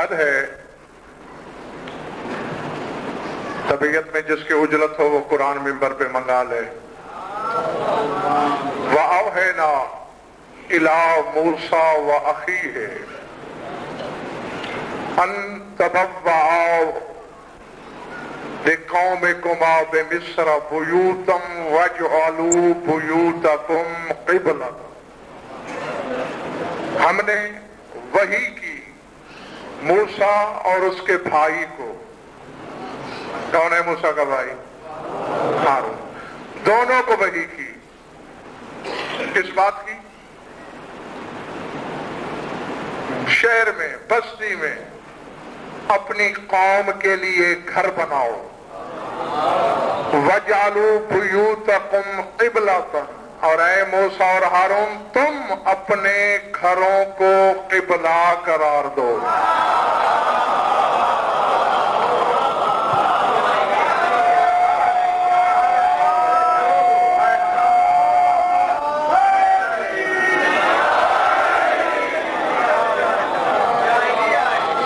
شاید ہے طبیعت میں جس کی اجلت ہو وہ قرآن منبر پہ منگا لے. وَأَوْحَيْنَا إِلَىٰ مُوسَىٰ وَأَخِيهِ أَن تَبَوَّعَا لِقَوْمِكُمَا بِمِصْرَ بُيُوتًا وَاجْعَلُوا بُيُوتَكُمْ قِبْلَةً. ہم نے وحی کی موسیٰ اور اس کے بھائی کو. کون ہے موسیٰ کا بھائی؟ ہارون. دونوں کو وحی کی. کس بات کی؟ شہر میں بستی میں اپنی قوم کے لیے گھر بناؤ. وَجَعَلُوا بُيُوتَكُمْ قِبْلَةً. اور اے موسیٰ اور ہارون تم اپنے گھروں کو قبلہ قرار دو.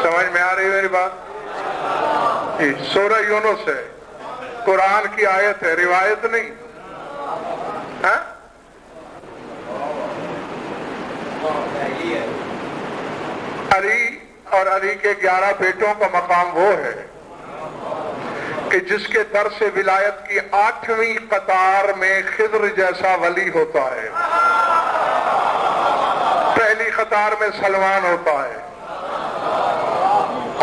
سمجھ میں آ رہی ہے میری بات؟ سورہ یونس ہے، قرآن کی آیت ہے، روایت نہیں. ہاں علی اور علی کے 11 بیٹوں کا مقام وہ ہے کہ جس کے در سے ولایت کی 8ویں قطار میں خضر جیسا ولی ہوتا ہے. پہلی قطار میں سلمان ہوتا ہے.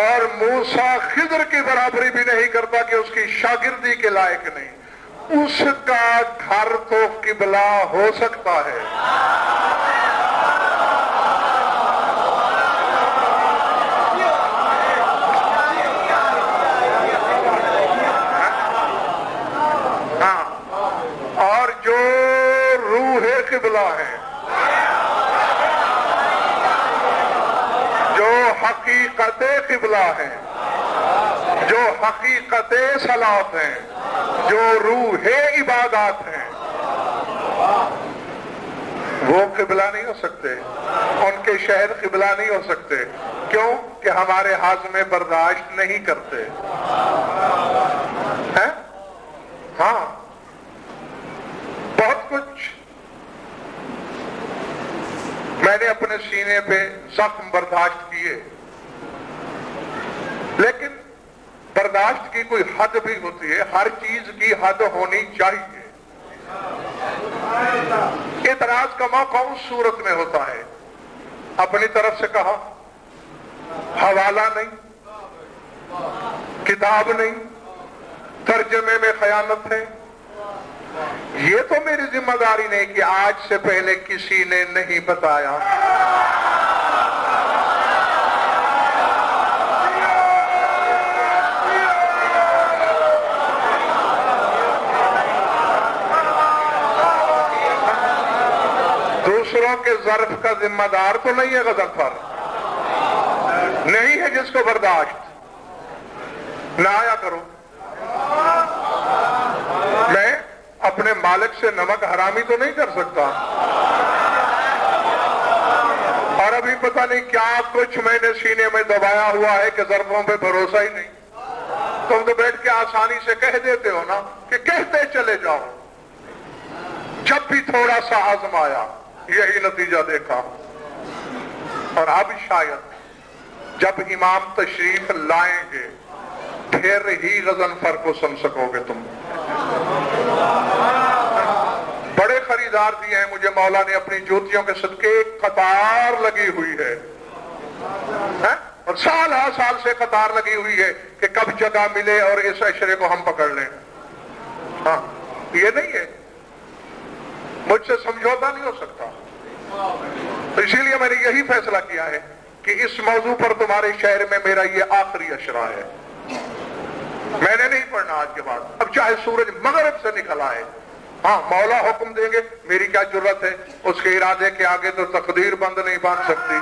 اور موسیٰ خضر کی برابری بھی نہیں کرتا کہ اس کی شاگردی کے لائق نہیں. اس کا گھر تو قبلہ ہو سکتا ہے. ہاں، اور جو روح قبلہ ہے، جو حقیقت قبلہ ہے، جو حقیقت صلاۃ ہیں، جو روح عبادات ہیں، وہ قبلہ نہیں ہو سکتے. ان کے شہر قبلہ نہیں ہو سکتے. کیوں؟ کہ ہمارے ہاضمے میں برداشت نہیں کرتے ہیں. ہاں، بہت کچھ میں نے اپنے سینے پہ زخم برداشت کیے، لیکن برداشت کی کوئی حد بھی ہوتی ہے. ہر چیز کی حد ہونی چاہیے. اعتراض کا موقع اس صورت میں ہوتا ہے اپنی طرف سے کہا، حوالہ نہیں، کتاب نہیں، ترجمے میں خیانت ہے. یہ تو میری ذمہ داری نہیں کہ آج سے پہلے کسی نے نہیں بتایا. دوسروں کے ظرف کا ذمہ دار تو نہیں ہے غضنفر، نہیں ہے جس کو برداشت. نہ آیا کرو. میں اپنے مالک سے نمک حرامی تو نہیں کر سکتا. اور ابھی پتہ نہیں کیا کچھ میں نے سینے میں دبایا ہوا ہے کہ ظرفوں پہ بھروسہ ہی نہیں. تم تو بیٹھ کے آسانی سے کہہ دیتے ہو نا کہ کہتے چلے جاؤ. جب بھی تھوڑا سا آزمایا یہی نتیجہ دیکھا. اور اب شاید جب امام تشریف لائیں گے پھر ہی غضنفر کو سن سکو گے تم. بڑے خریدار دیے ہیں مجھے مولا نے اپنی جوتیوں کے صدقے. ایک قطار لگی ہوئی ہے اور سال ہر سال سے قطار لگی ہوئی ہے کہ کب جگہ ملے اور اس عشرے کو ہم پکڑ لیں. ہاں، یہ نہیں ہے. مجھ سے سمجھوتا نہیں ہو سکتا. تو اسی لیے میں نے یہی فیصلہ کیا ہے کہ اس موضوع پر تمہارے شہر میں میرا یہ آخری اشرا ہے. میں نے نہیں پڑھنا آج کے بعد. اب چاہے سورج مغرب سے نکل آئے. ہاں، مولا حکم دیں گے، میری کیا جرت ہے. اس کے ارادے کے آگے تو تقدیر بند نہیں باندھ سکتی.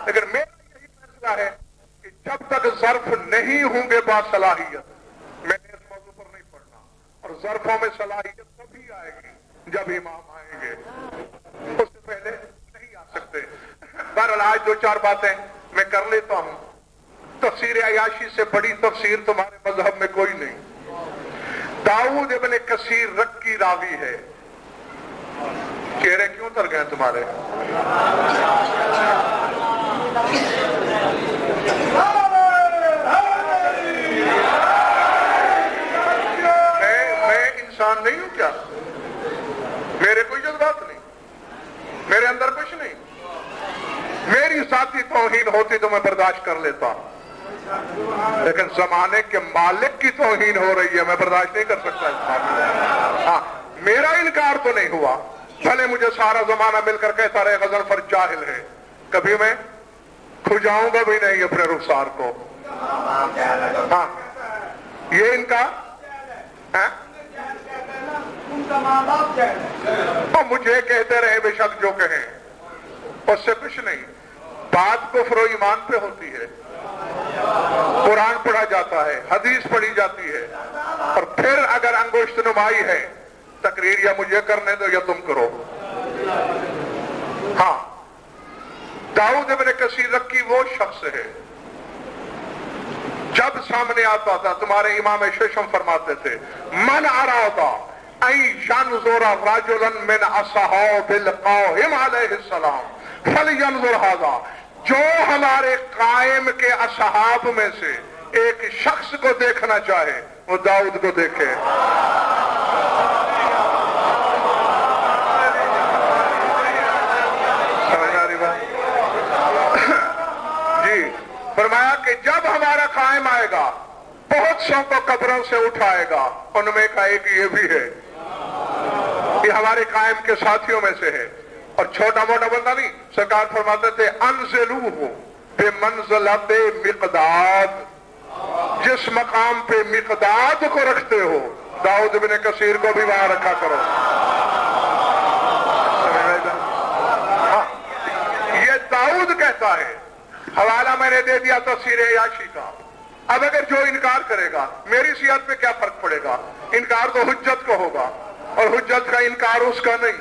لیکن میرا یہی فیصلہ ہے کہ جب تک ظرف نہیں ہوں گے باصلاحیت میں نے اس موضوع پر نہیں پڑھنا. اور ظرفوں میں صلاحیت تبھی آئے گی جب امام آئیں گے، اس سے پہلے نہیں آ سکتے. بہرحال آج 2-4 باتیں میں کر لیتا ہوں. تفسیر عیاشی سے بڑی تفسیر تمہارے مذہب میں کوئی نہیں. داؤد ابن کثیر رکی راوی ہے. چہرے کیوں اتر گئے تمہارے؟ میں انسان نہیں ہوں کیا؟ میرے کوئی جذبات نہیں، میرے اندر کچھ نہیں. میری ذاتی توہین ہوتی تو میں برداشت کر لیتا، لیکن زمانے کے مالک کی توہین ہو رہی ہے، میں برداشت نہیں کر سکتا. ہاں، میرا انکار تو نہیں ہوا، بھلے مجھے سارا زمانہ مل کر کہتا رہے غضنفر جاہل ہے، کبھی میں کھجاؤں گا بھی نہیں اپنے رخسار کو. ہاں، یہ ان کا مجھے کہتے رہے بے شک جو کہیں، اس سے کچھ نہیں. بات کفر و ایمان پہ ہوتی ہے. قرآن پڑھا جاتا ہے، حدیث پڑھی جاتی ہے، اور پھر اگر انگشت نمائی ہے تقریر یا مجھے کرنے دو یا تم کرو. ہاں، داؤد ابن کثیر رکی وہ شخص ہے، جب سامنے آتا تھا تمہارے امام ششم فرماتے تھے من ارادا ان ينظر رجلا من اصحاب القائم علیہ السلام فلینظر ھذا. جو ہمارے قائم کے اصحاب میں سے ایک شخص کو دیکھنا چاہے وہ داؤد کو دیکھے. جی، فرمایا کہ جب ہمارا قائم آئے گا بہت سو کو قبروں سے اٹھائے گا. ان میں کا ایک یہ بھی ہے، یہ ہمارے قائم کے ساتھیوں میں سے ہے، اور چھوٹا موٹا بندہ نہیں. سرکار فرماتے تھے انزلوہ بمنزلت مقداد، جس مقام پہ مقداد کو رکھتے ہو داؤد بن کثیر کو بھی وہاں رکھا کرو. یہ داؤد کہتا ہے. حوالہ میں نے دے دیا تفسیر عیاشی کا. اب اگر جو انکار کرے گا میری صحت پہ کیا فرق پڑے گا؟ انکار تو حجت کو ہوگا، اور حجت کا انکار اس کا نہیں،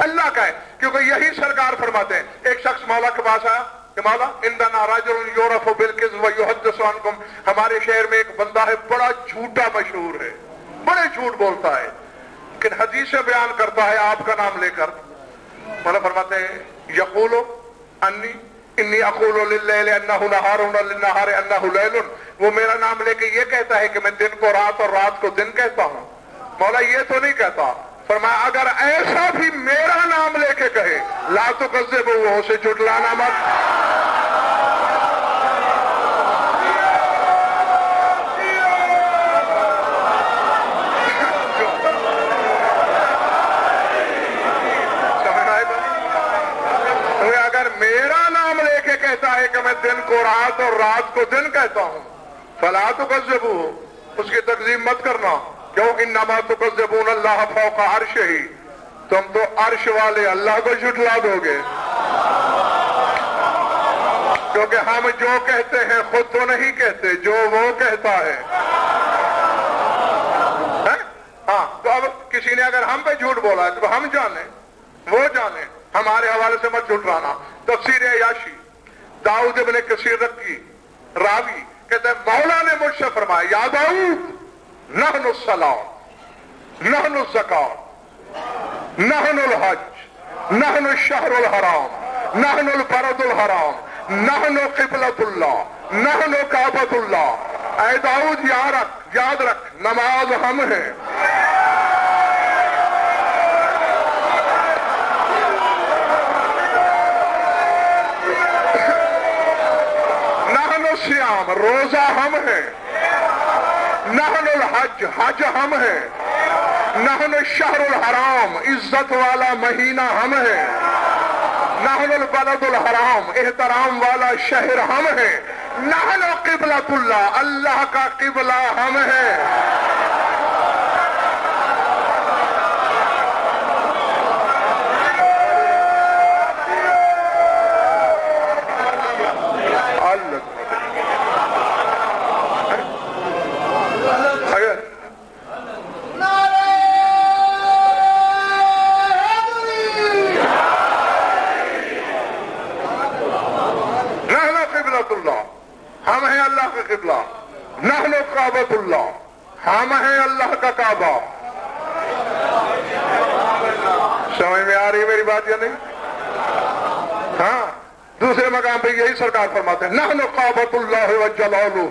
اللہ کا ہے. کیونکہ یہی سرکار فرماتے ہیں. ایک شخص مولا کے پاس آیا کہ مولا عندنا رجل یعرف بالکذب ویحدث عنکم، ہمارے شہر میں ایک بندہ ہے بڑا جھوٹا مشہور ہے، بڑے جھوٹ بولتا ہے، لیکن حدیثیں بیان کرتا ہے آپ کا نام لے کر. مولا فرماتے ہیں یقول انی اقول لللیل انہ نہار وللنہار انہ لیل، وہ میرا نام لے کے یہ کہتا ہے کہ میں دن کو رات اور رات کو دن کہتا ہوں. مولا یہ تو نہیں کہتا. فرمایا اگر ایسا بھی میرا نام لے کے کہے لا تکذبوا، اسے جھٹلانا مت. اگر میرا نام لے کے کہتا ہے کہ میں دن کو رات اور رات کو دن کہتا ہوں فلا تکذبوا، اس کی تکذیب مت کرنا. کیوں؟ انما تکذبون اللہ فوق عرشہ، تم تو عرش والے اللہ کو جھٹلا دو گے. کیونکہ ہم جو کہتے ہیں خود تو نہیں کہتے، جو وہ کہتا ہے. ہاں، تو اب کسی نے اگر ہم پہ جھوٹ بولا ہے تو ہم جانیں، وہ جانیں، ہمارے حوالے سے مت جھٹلانا. تفسیر عیاشی داؤد ابن کثیر رکی راوی کہتے ہیں مولا نے مجھ سے فرمایا یا داؤد نحن الصلاۃ نحن الزکات نحن الحج نحن الشہر الحرام نحن البلد الحرام نحن قبلۃ اللہ نحن کعبۃ اللہ. اے داؤد یاد رکھ نماز ہم ہیں، نحن الصیام روزہ ہم ہیں، نحن الحج حج ہم ہیں، نحن الشہر الحرام عزت والا مہینہ ہم ہیں، نحن البلد الحرام احترام والا شہر ہم ہیں، نحن قبلۃ اللہ اللہ کا قبلہ ہم ہیں. القبلہ نحن کعبۃ اللہ، ہم ہیں اللہ کا کعبہ. سمجھ میں آ رہی ہے میری بات یا نہیں؟ ہاں، دوسرے مقام پہ یہی سرکار فرماتے ہیں نحن کعبۃ اللہ و جلالہ،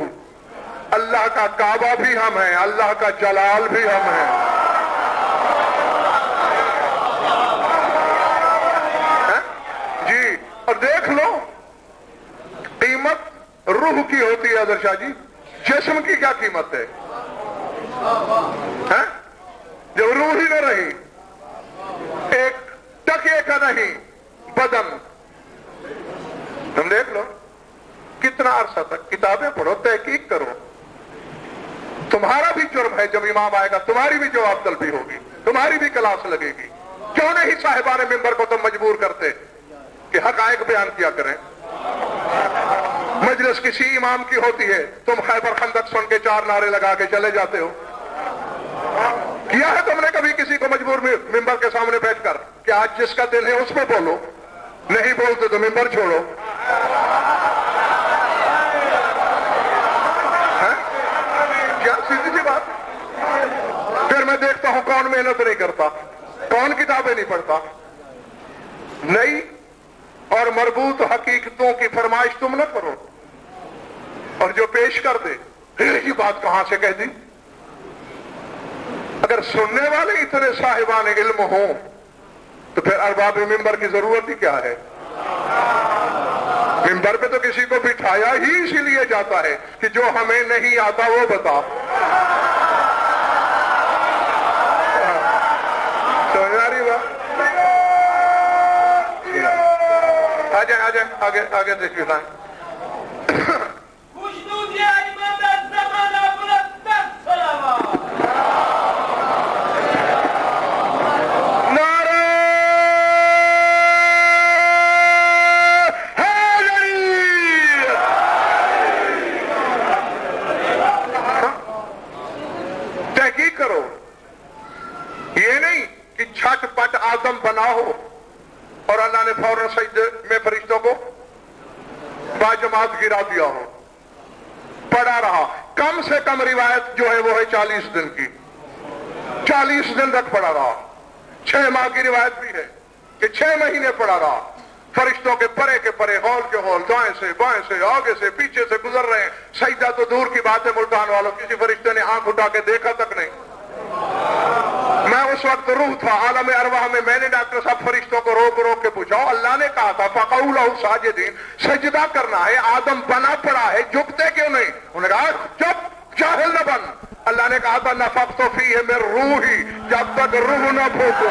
اللہ کا کعبہ بھی ہم ہیں، اللہ کا جلال بھی ہم ہیں. جی، اور دیکھ لو قیمت روح کی ہوتی ہے حضرت شاہ جی، جسم کی کیا قیمت ہے؟ جب روح ہی نہ رہی، ایک ٹکے کا نہیں بدن. تم دیکھ لو کتنا عرصہ تک کتابیں پڑھو، تحقیق کرو. تمہارا بھی جرم ہے، جب امام آئے گا تمہاری بھی جواب طلبی ہوگی، تمہاری بھی کلاس لگے گی. کیوں نہیں صاحبان منبر کو تم مجبور کرتے کہ حقائق بیان کیا کریں؟ مجلس کسی امام کی ہوتی ہے، تم خیبر خندق سن کے 4 نعرے لگا کے چلے جاتے ہو. کیا ہے تم نے کبھی کسی کو مجبور منبر کے سامنے بیٹھ کر کہ آج جس کا دل ہے اس پہ بولو؟ نہیں بولتے تو منبر چھوڑو. کیا سیدھی سی بات. پھر میں دیکھتا ہوں کون محنت نہیں کرتا، کون کتابیں نہیں پڑھتا. نئی اور مربوط حقیقتوں کی فرمائش تم نہ کرو، اور جو پیش کر دے یہ بات کہاں سے کہہ دی. اگر سننے والے اتنے صاحبان علم ہوں تو پھر ارباب منبر کی ضرورت ہی کیا ہے؟ منبر پہ تو کسی کو بٹھایا ہی اسی لیے جاتا ہے کہ جو ہمیں نہیں آتا وہ بتا. سمجھ آ رہی بات؟ آ جائیں آگے دیکھیے. تحقیق کرو، یہ نہیں کہ چھٹ پٹ آدم بنا ہو اور اللہ نے فوراً سجدے میں فرشتوں کو باجماعت گرا دیا ہو. پڑا رہا، کم سے کم روایت جو ہے وہ ہے 40 دن کی. 40 دن تک پڑا رہا. 6 ماہ کی روایت بھی ہے کہ 6 مہینے پڑا رہا. فرشتوں کے پرے کے پرے، ہول کے ہول، دائیں سے بائیں سے آگے سے پیچھے سے گزر رہے ہیں. سجدہ تو دور کی بات ہے ملتان والوں، کسی فرشتے نے آنکھ اٹھا کے دیکھا تک نہیں. میں اس وقت روح تھا عالم ارواح میں نے ڈاکٹر صاحب فرشتوں کو روک کے پوچھا، اللہ نے کہا تھا فقعوا لہ ساجدین، سجدہ کرنا ہے، آدم بنا پڑا ہے، جھکتے کیوں نہیں؟ انہوں نے کہا چپ جاہل نہ بن. اللہ نے کہا تھا نفخت فیہ من روحی، جب تک روح نہ پھونکو.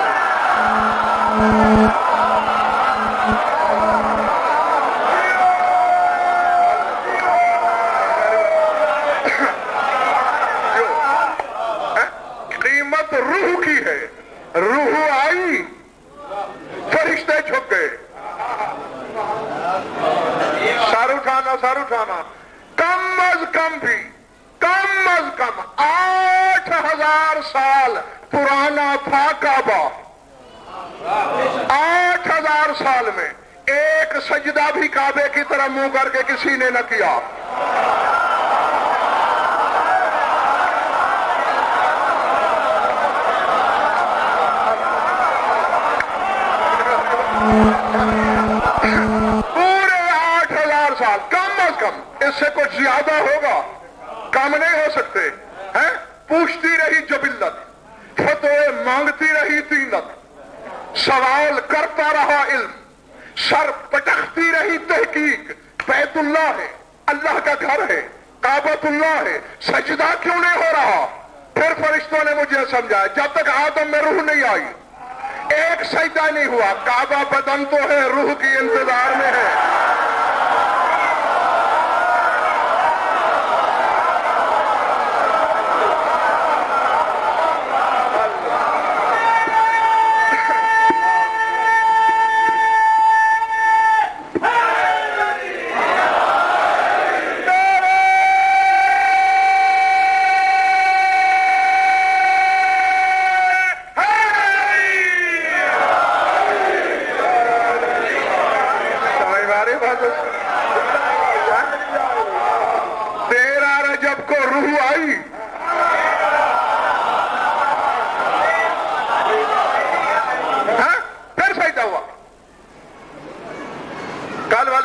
قیمت روح کی ہے. روح آئی، فرشتے جھک گئے. سر اٹھانا کم از کم 8000 سال پرانا تھا کعبہ. 8000 سال میں ایک سجدہ بھی کعبے کی طرح منہ کر کے کسی نے نہ کیا. پورے 8000 سال، کم از کم. اس سے کچھ زیادہ ہوگا، کم نہیں ہو سکتے ہیں. پوچھتی رہی جبلت، فتوے مانگتی رہی طینت، سوال کرتا رہا علم، سر پٹکتی رہی تحقیق. بیت اللہ ہے، اللہ کا گھر ہے، کعبۃ اللہ ہے، سجدہ کیوں نہیں ہو رہا؟ پھر فرشتوں نے مجھے سمجھایا جب تک آدم میں روح نہیں آئی ایک سجدہ نہیں ہوا. کعبہ بدن تو ہے، روح کی انتظار میں ہے.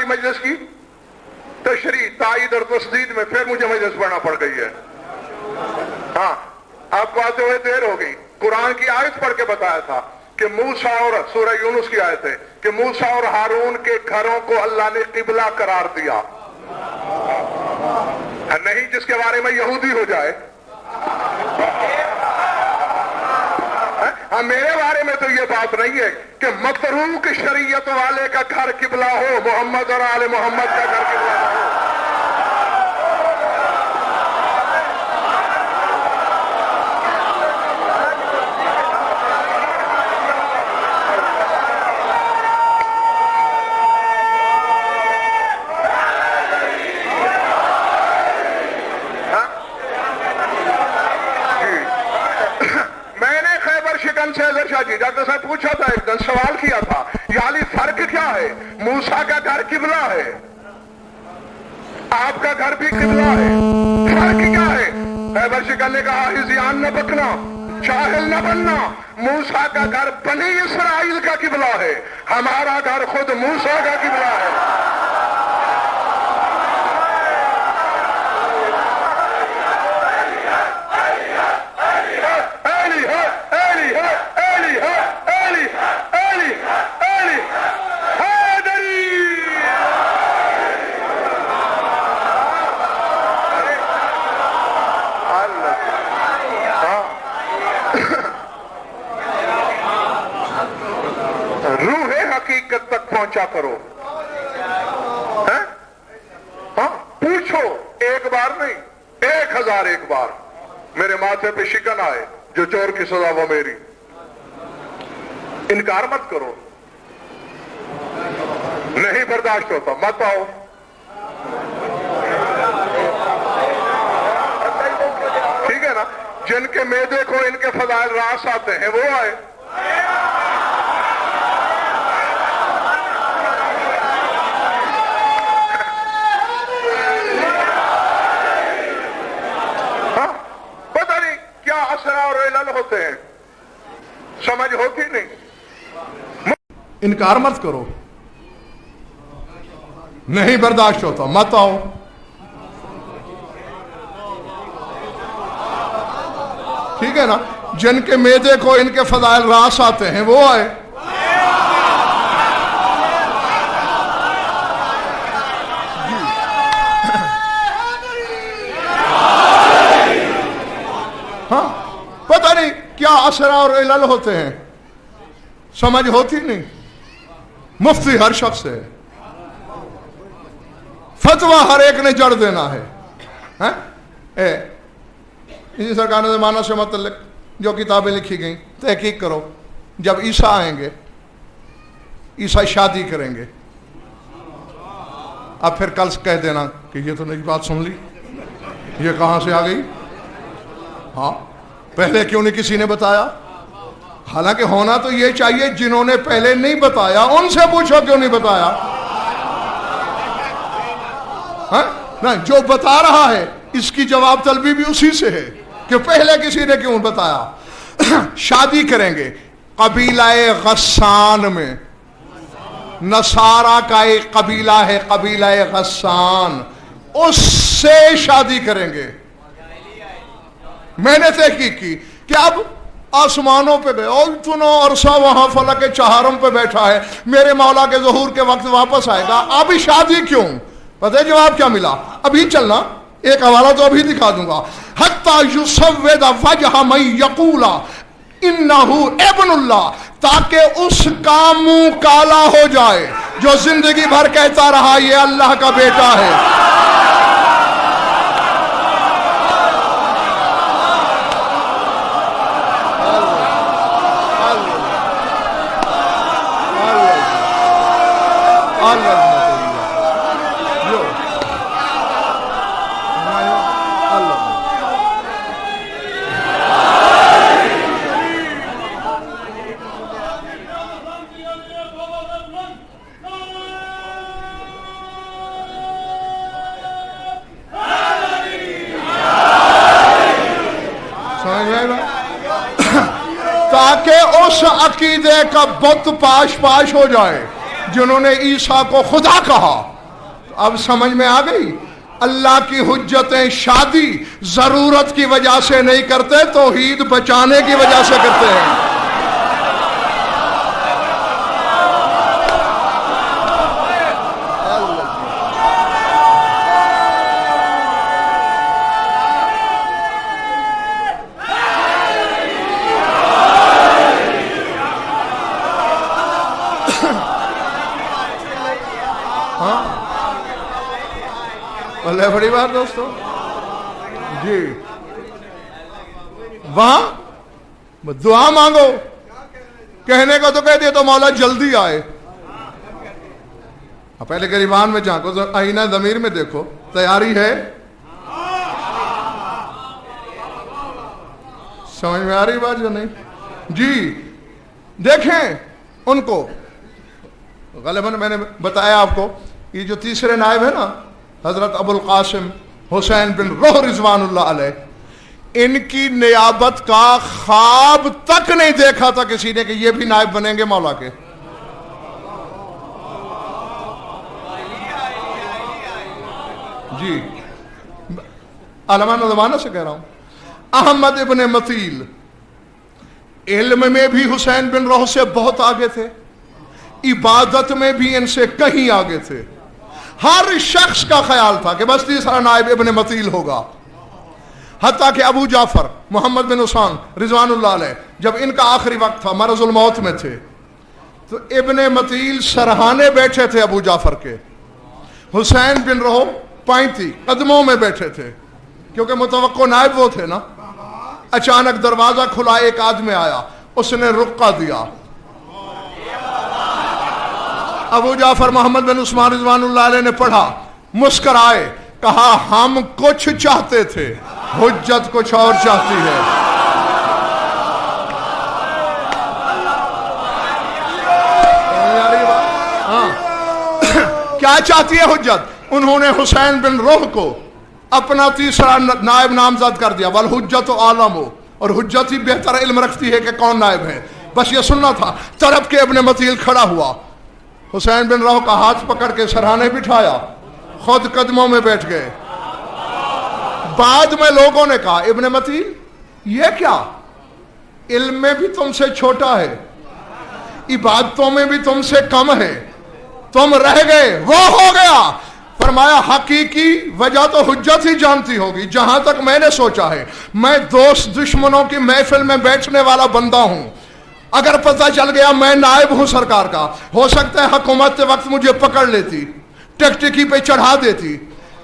مجلس کی تشریح تائید اور تسدید میں پھر مجھے مجلس پڑھنا پڑ گئی ہے. ہاں آپ کو آتے ہوئے دیر ہو گئی. قرآن کی آیت پڑھ کے بتایا تھا کہ موسیٰ اور سورہ یونس کی آیت ہے کہ موسیٰ اور ہارون کے گھروں کو اللہ نے قبلہ قرار دیا. نہیں جس کے بارے میں یہودی ہو جائے. ہاں میرے بارے میں تو یہ بات نہیں ہے کہ متروک شریعت والے کا گھر قبلہ ہو, محمد اور آل محمد کا گھر قبلہ ہو. سے شاہ جی ڈاکٹر صاحب پوچھا تھا ایک دن, سوال کیا تھا یعنی فرق کیا ہے؟ موسیٰ کا گھر قبلہ ہے, آپ کا گھر بھی قبلہ ہے, فرق کیا ہے؟ خیبر شکن نے کہا ہزیان نہ بکنا, جاہل نہ بننا. موسیٰ کا گھر بنی اسرائیل کا قبلہ ہے, ہمارا گھر خود موسیٰ کا قبلہ ہے. روح حقیقت تک پہنچا کرو. ہاں پوچھو, ایک بار نہیں 1000 ایک بار. میرے ماتھے پہ شکن آئے, جو چور کی سزا وہ میری. انکار مت کرو, نہیں برداشت ہوتا مت آؤ. ٹھیک ہے نا, جن کے معدے کو ان کے فضائل راس آتے ہیں وہ آئے. ہوتے ہیں, سمجھ ہوتی نہیں. انکار مت کرو, نہیں برداشت ہوتا مت آؤ. ٹھیک ہے نا, جن کے معدے کو ان کے فضائل راس آتے ہیں وہ آئے. ہاں پتہ نہیں کیا اسرار اور علل ہوتے ہیں, سمجھ ہوتی نہیں. مفتی ہر شخص ہے, فتویٰ ہر ایک نے جڑ دینا ہے. اسی سرکار نے زمانہ سے متعلق جو کتابیں لکھی گئیں تحقیق کرو. جب عیسیٰ آئیں گے, عیسیٰ شادی کریں گے, اب پھر کل کہہ دینا کہ یہ تو نئی بات سن لی, یہ کہاں سے آ گئی. ہاں پہلے کیوں نہیں کسی نے بتایا؟ حالانکہ ہونا تو یہ چاہیے جنہوں نے پہلے نہیں بتایا ان سے پوچھو کیوں نہیں بتایا. جو بتا رہا ہے اس کی جواب طلبی بھی اسی سے ہے کہ پہلے کسی نے کیوں بتایا. شادی کریں گے قبیلہ غسان میں, نصارہ کا ایک قبیلہ ہے قبیلہ غسان, اس سے شادی کریں گے. میں نے تحقیق کی کہ اب آسمانوں پہ گئے اور اتنا عرصہ وہاں فلک چہارم پہ بیٹھا ہے, میرے مولا کے ظہور کے وقت واپس آئے گا, ابھی شادی کیوں؟ پتہ ہے جواب کیا ملا؟ ابھی چلنا, ایک حوالہ تو ابھی دکھا دوں گا. حتی یسود وجہ من یقول انہو ابن اللہ, تاکہ اس کا منہ کالا ہو جائے جو زندگی بھر کہتا رہا یہ اللہ کا بیٹا ہے. تاکہ اس عقیدے کا بت پاش پاش ہو جائے جنہوں نے عیسیٰ کو خدا کہا. अब समझ में आ गई? अल्लाह की हुज्जतें शादी जरूरत की वजह से नहीं करते, तौहीद बचाने की वजह से करते हैं। बोले बड़ी बात दोस्तों जी। वहां दुआ मांगो, कहने को तो कह दिया तो मौला जल्दी आए। पहले गरीबान में झांको तो आईना ज़मीर में देखो, तैयारी है? समझ में आ रही बात जो नहीं? जी देखें उनको, गलबन मैंने बताया आपको, ये जो तीसरे नायब है ना हजरत अबुल कासिम हुसैन बिन रोह रिजवानुल्लाह अलैह, इनकी नियाबत का ख्वाब तक नहीं देखा था किसी ने कि ये भी नायब बनेंगे मौला के। जी अलमान ज़माना से कह रहा हूं। अहमद इब्न मतील इल्म में भी हुसैन बिन रोह से बहुत आगे थे, इबादत में भी इनसे कहीं आगे थे। हर शख्स का ख्याल था कि बस तीसरा नायब इब्न मतील होगा। हत्ता कि अबू जाफर मोहम्मद बिन हुसैन रिजवानुल्लाह अलैह जब इनका आखिरी वक्त था, मरजुल मौत में थे, तो इब्न मतील सरहाने बैठे थे अबू जाफर के, हुसैन बिन रोह पैंती कदमों में बैठे थे, क्योंकि मुतवक्को नायब वो थे ना। अचानक दरवाजा खुला, एक आदमी आया, उसने रुक्का दिया। अबू जाफर मोहम्मद बिन उस्मान रिजवानुल्लाह अलैह ने पढ़ा, मुस्कराए, कहा हम कुछ चाहते थे, हुज्जत कुछ और चाहती है। हाँ क्या चाहती है हुज्जत? उन्होंने हुसैन बिन रोह को अपना तीसरा नायब नामजद कर दिया। वल हुज्जत आलम हो, और हुज्जत ही बेहतर इल्म रखती है कि कौन नायब है, बस ये सुनना था। तरफ के इब्न मतील खड़ा हुआ, हुसैन बिन रोह का हाथ पकड़ के सरहाने बिठाया, खुद कदमों में बैठ गए। बाद में लोगों ने कहा इब्न मतील ये क्या, इल्म में भी तुमसे छोटा है, इबादतों में भी तुमसे कम है, तुम रह गए, वो हो गया। फरमाया हकीकी वजह तो हुज्जत ही जानती होगी। जहां तक मैंने सोचा है, मैं दोस्त दुश्मनों की महफिल में बैठने वाला बंदा हूं। अगर पता चल गया मैं नायब हूं सरकार का, हो सकता है हुकूमत के वक्त मुझे पकड़ लेती, टिकटिकी पे चढ़ा देती।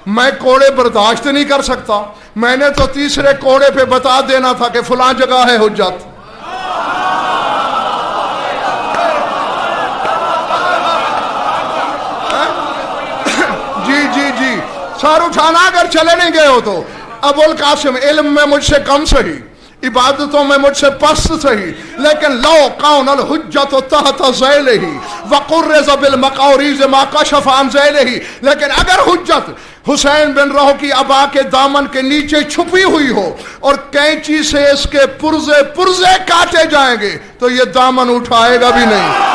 मैं कोड़े बर्दाश्त नहीं कर सकता। मैंने तो तीसरे कोड़े पे बता देना था कि फलां जगह है हुज्जत। जी जी जी सर उठाना अगर चले नहीं गए हो तो। अबुल कासिम इल्म में मुझसे कम सही, इबादतों में मुझसे पस्त सही, लेकिन लो कौन अल हुज्जत तहत ज़ैलिही वक़ुर्रज़ बिल मक़ारिज़ मा कशफ़ अन ज़ैलिही। लेकिन अगर हुज्जत हुसैन बिन रोह की अबा के दामन के नीचे छुपी हुई हो और कैंची से इसके पुर्जे पुर्जे काटे जाएंगे, तो ये दामन उठाएगा भी नहीं।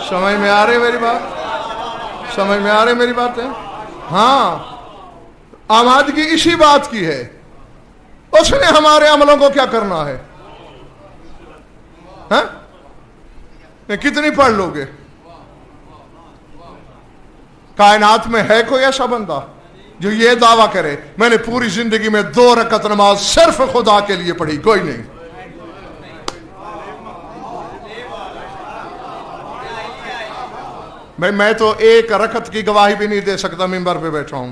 समझ में आ रही मेरी बात? समझ में आ रही मेरी बात है? हाँ आमादगी इसी बात की है। उसने हमारे अमलों को क्या करना है? हैं? कितनी पढ़ लोगे? कायनात में है कोई ऐसा बंदा जो ये दावा करे मैंने पूरी जिंदगी में 2 रकत नमाज सिर्फ खुदा के लिए पढ़ी? कोई नहीं। भाई मैं तो 1 रकत की गवाही भी नहीं दे सकता मिंबर पे बैठा हूं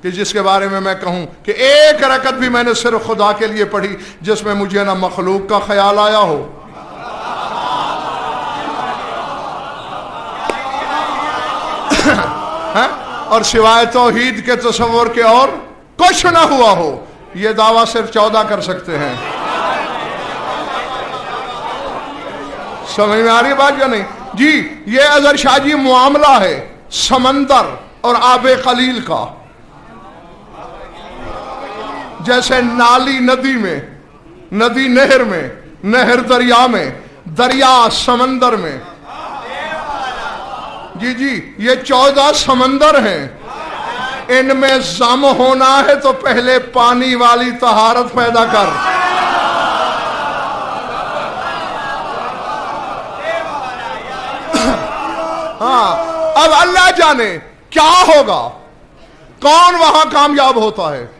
कि जिसके बारे में मैं कहूं कि 1 रकत भी मैंने सिर्फ खुदा के लिए पढ़ी, जिसमें मुझे ना मखलूक का ख्याल आया हो। है? और सिवाय तौहीद के तसव्वुर के और कुछ ना हुआ हो। ये दावा सिर्फ 14 कर सकते हैं। समझ में आ रही है बात या नहीं जी? ये अजहर शाह जी मामला है समंदर और आबे कलील का। जैसे नाली नदी में, नदी नहर में, नहर दरिया में, दरिया समंदर में। जी जी, ये 14 समंदर हैं, इनमें जम होना है तो पहले पानी वाली तहारत पैदा कर। हाँ, अब अल्लाह जाने क्या होगा, कौन वहां कामयाब होता है।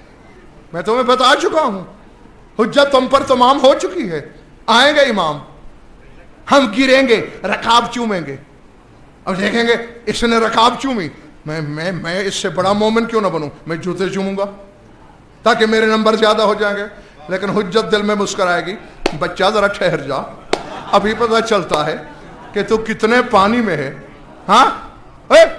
मैं तुम्हें बता चुका हूं, हुज्जत तुम पर तमाम हो चुकी है। आएंगे इमाम, हम गिरेंगे, रकाब चूमेंगे, अब देखेंगे इसने रकाब चूमी, मैं इससे बड़ा मोमिन क्यों ना बनूं, मैं जूते चूमूंगा ताकि मेरे नंबर ज्यादा हो जाएंगे। लेकिन हुज्जत दिल में मुस्कुराएगी, बच्चा जरा ठहर जा, अभी पता चलता है कि तू कितने पानी में है। हाँ,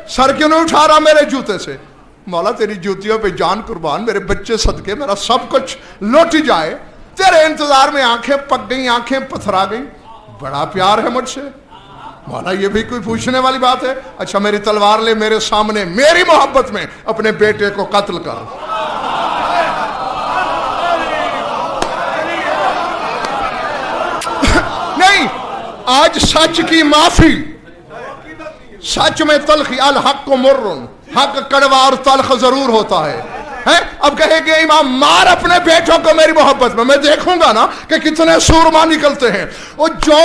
सर क्यों नहीं उठा रहा मेरे जूते से? मौला तेरी जूतियों पे जान कुर्बान, मेरे बच्चे सदके मेरा सब कुछ लौट जाए। तेरे इंतजार में आंखें पक गई, आंखें पथरा गई, बड़ा प्यार है मुझसे। मौला ये भी कोई पूछने वाली बात है? अच्छा मेरी तलवार ले, मेरे सामने मेरी मोहब्बत में अपने बेटे को कत्ल कर। नहीं, आज सच की माफी, सच में तलखी, अल हक को मुर्रुन, हक कड़वा और तलख जरूर होता है? अब कहेंगे इमाम मार अपने बेटों को मेरी मोहब्बत में, मैं देखूंगा ना कि कितने सूरमा निकलते हैं। वो जो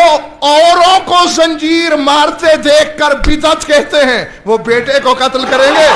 औरों को जंजीर मारते देखकर बिदअत कहते हैं, वो बेटे को कत्ल करेंगे।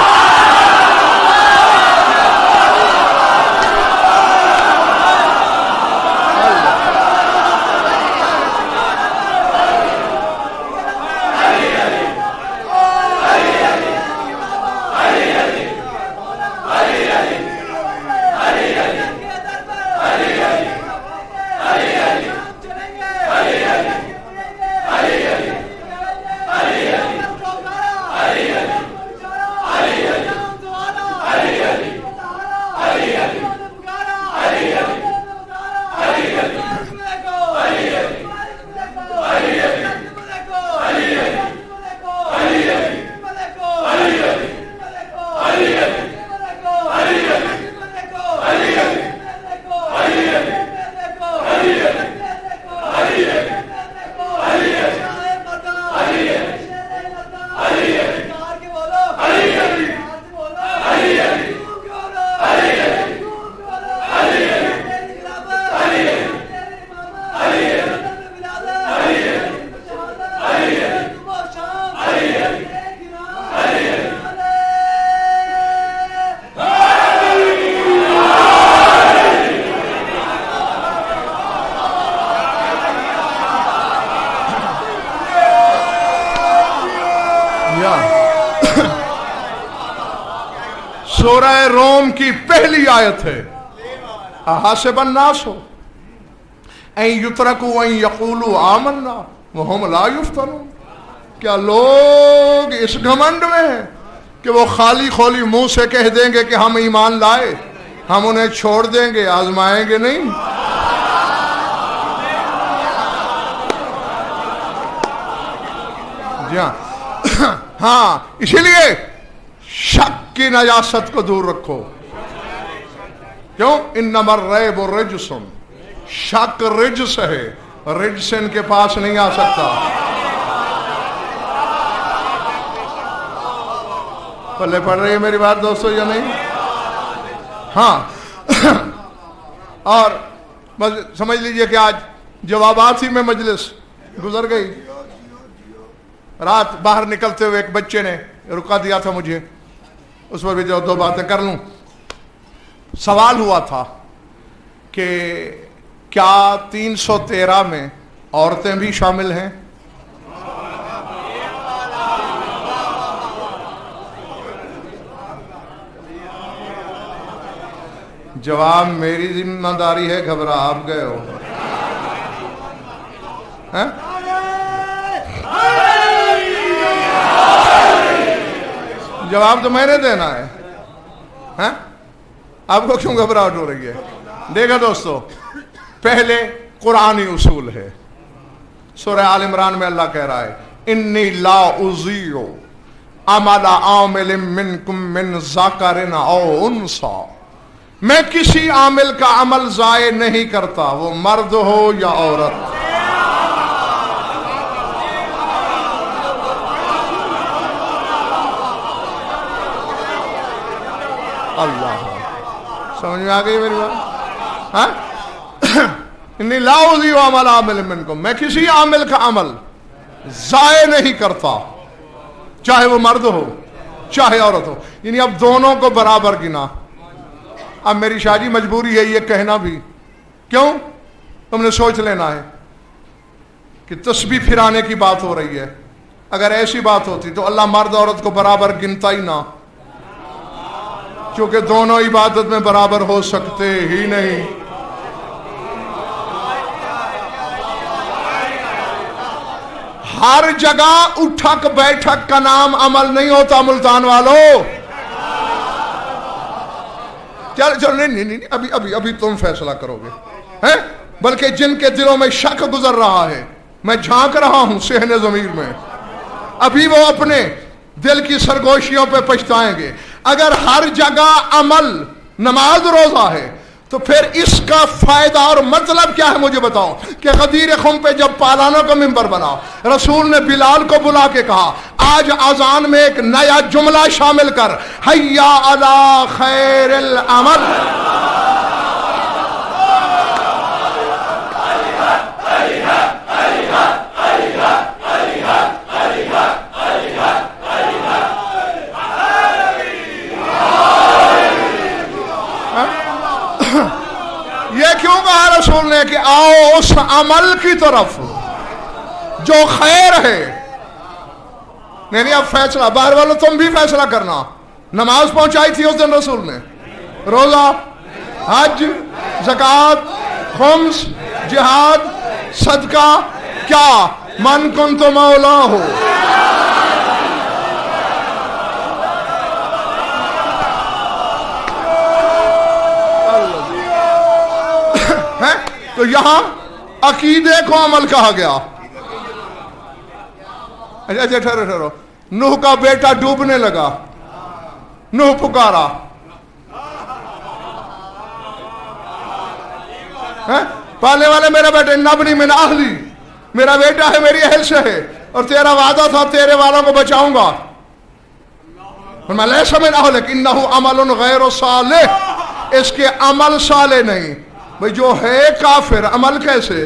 सूरह रोम की पहली आयत है, अहासिबन नास हो ऐ युतरकू ऐ यकूलू आमन्ना वहुम ला युफ्तनून। क्या लोग इस घमंड में हैं कि वो खाली खोली मुंह से कह देंगे कि हम ईमान लाए, हम उन्हें छोड़ देंगे, आजमाएंगे नहीं। जी हाँ, इसीलिए शक की नजासत को दूर रखो। क्यों? इन्नमर रैब रिजसुन, शक रिजस है, रिजस इनके पास नहीं आ सकता। पल्ले पड़ रही है मेरी बात दोस्तों या नहीं? हाँ और समझ लीजिए कि आज जवाबात ही में मजलिस गुजर गई। रात बाहर निकलते हुए एक बच्चे ने रुका दिया था मुझे, उस पर भी जो दो बातें कर लूं। सवाल हुआ था कि क्या 313 में औरतें भी शामिल हैं? जवाब मेरी जिम्मेदारी है, घबरा आप गए हो। हैं? जवाब तो मैंने देना है, हैं? आपको क्यों घबराहट हो रही है? देखो दोस्तों, पहले कुरानी उसूल है, सूरह आल इमरान में अल्लाह कह रहा है इन्नी ला उज़ीउ अमल आमिल मिनकुम मिन ज़करिन औ उन्सा, मैं किसी आमिल का अमल ज़ाये नहीं करता, वो मर्द हो या औरत। अल्लाह, समझ में आ गई मेरी बात? हाँ, इन्नी ला उज़ीउ अमल आमिल मिनकुम, मैं किसी आमिल का अमल ज़ाये नहीं करता, चाहे वो मर्द हो चाहे औरत हो। यानी अब दोनों को बराबर गिना। अब मेरी शादी मजबूरी है ये कहना भी, क्यों? तुमने सोच लेना है कि तस्बीह फिराने की बात हो रही है। अगर ऐसी बात होती तो अल्लाह मर्द औरत को बराबर गिनता ही ना, क्योंकि दोनों इबादत में बराबर हो सकते ही नहीं। हर जगह उठक बैठक का नाम अमल नहीं होता मुल्तान वालों। चल चल नहीं, अभी तुम फैसला करोगे, हैं? बल्कि जिनके दिलों में शक गुजर रहा है, मैं झांक रहा हूं सहने ज़मीर में, अभी वो अपने दिल की सरगोशियों पे पछताएंगे। अगर हर जगह अमल नमाज रोजा है तो फिर इसका फायदा और मतलब क्या है मुझे बताओ। कि गदीर खुम पे जब पालानों का मिंबर बना, रसूल ने बिलाल को बुला के कहा आज अजान में एक नया जुमला शामिल कर, हय्या अला खैरिल अमल। ये क्यों कहा रसूल ने कि आओ उस अमल की तरफ जो खैर है। नहीं, अब फैसला बाहर वालों तुम भी फैसला करना। नमाज पहुंचाई थी उस दिन रसूल ने, रोजा, हज, ज़कात, खुम्स, जिहाद, सदका, क्या मन कुन तो मौला हो। तो यहां अकीदे को अमल कहा गया। अच्छा ठहरो, नूह का बेटा डूबने लगा, नूह पुकारा, पहले वाले मेरा बेटा नबनी मिन अहली, मेरा बेटा है मेरी अहल से है और तेरा वादा था तेरे वालों को बचाऊंगा। मैं लैसा मिन अहलिक इन्नहु अमलुन गैरु सालिह, इसके अमल साले नहीं। भाई जो है काफिर, अमल कैसे?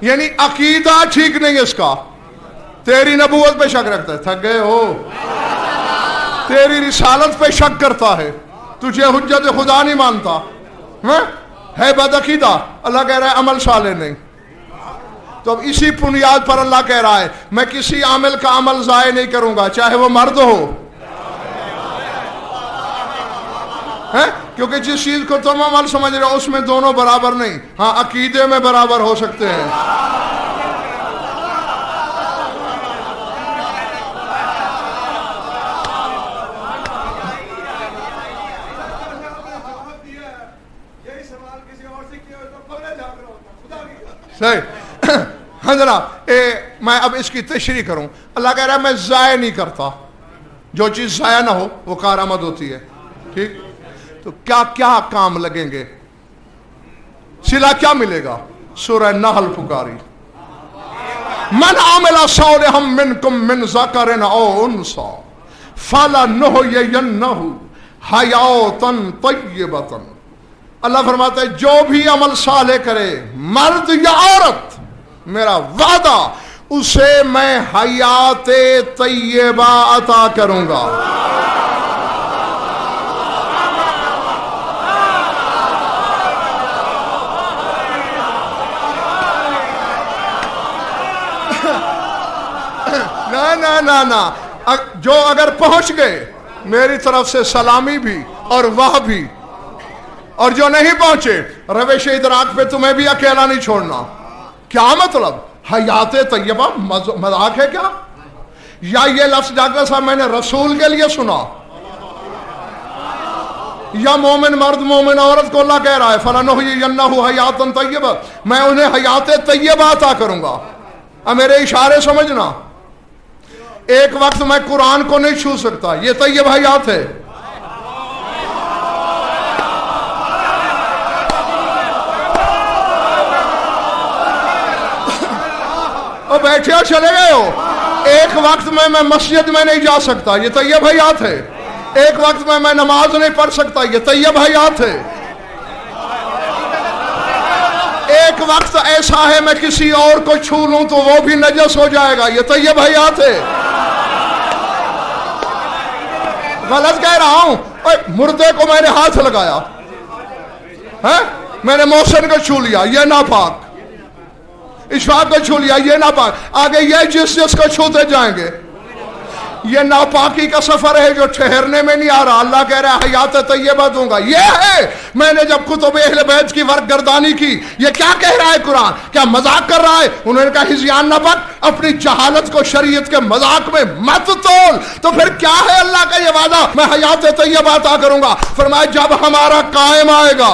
यानी अकीदा ठीक नहीं है इसका, तेरी नबूवत पे शक रखता है, थक गए हो, तेरी रिसालत पे शक करता है, तुझे हुज्जत खुदा नहीं मानता है बदअकीदा। अल्लाह कह रहा है अमल साले नहीं। तो अब इसी बुनियाद पर अल्लाह कह रहा है मैं किसी आमिल का अमल ज़ाय नहीं करूंगा, चाहे वो मर्द हो, है? क्योंकि जिस चीज को तुम अमल समझ रहे हो उसमें दोनों बराबर नहीं। हाँ, अकीदे में बराबर हो सकते हैं। सही। हाँ जनाब, मैं अब इसकी तशरीह करूं। अल्लाह कह रहा है मैं ज़ाय नहीं करता, जो चीज ज़ाया ना हो वो कारामद होती है। ठीक, तो क्या क्या काम लगेंगे, सिला क्या मिलेगा? सूरह नहल पुकारी, मन आमिला सालिहम मिनकुम मिन ज़करिन औ उन्सा फलनुहयिन्नहु हयातन तय्यबतन। अल्लाह फरमाता है जो भी अमल साले करे, मर्द या औरत, मेरा वादा उसे मैं हयाते तय्यबा अता करूंगा। ना ना ना ना, जो अगर पहुंच गए मेरी तरफ से सलामी भी और वह भी, और जो नहीं पहुंचे रवेश इदराक पे तुम्हें भी अकेला नहीं छोड़ना। क्या मतलब? हयाते तय्यबा मजाक है क्या? या ये लफ्ज डॉक्टर साहब मैंने रसूल के लिए सुना? या मोमिन मर्द मोमिन औरत को अल्लाह कह रहा है फलानुहय्यन्नहु हयातन तय्यबा, मैं उन्हें हयात तय्यबा अता करूंगा। अब मेरे इशारे समझना, एक वक्त मैं कुरान को नहीं छू सकता, ये तय्यब हयात है। और बैठे हो चले गए हो। एक वक्त में मैं मस्जिद में नहीं जा सकता, ये तय्यब हयात है। एक वक्त में मैं नमाज नहीं पढ़ सकता, ये तय्यब हयात है। एक वक्त ऐसा है मैं किसी और को छू लूं तो वो भी नजस हो जाएगा, ये तय्यब हयात है। गलत कह रहा हूं? मुर्दे को मैंने हाथ लगाया है, मैंने मोहसिन को छू लिया, ये नापाक। इशफाक को छू लिया, ये नापाक। आगे ये जिसको छूते जाएंगे, ये नापाकी का सफर है जो ठहरने में नहीं आ रहा। अल्लाह कह रहा है हयात तय्यबा दूंगा। ये है मैंने जब कुतुब अहले बैत की वर्कगर्दानी की। ये क्या कह रहा है कुरान? क्या मजाक कर रहा है? उन्होंने कहा हिज़यान नबक, अपनी जहालत को शरीयत के मजाक में मत तोल। तो फिर क्या है अल्लाह का ये वादा, मैं हयात तय्यबा अता करूंगा। फरमाया जब हमारा कायम आएगा।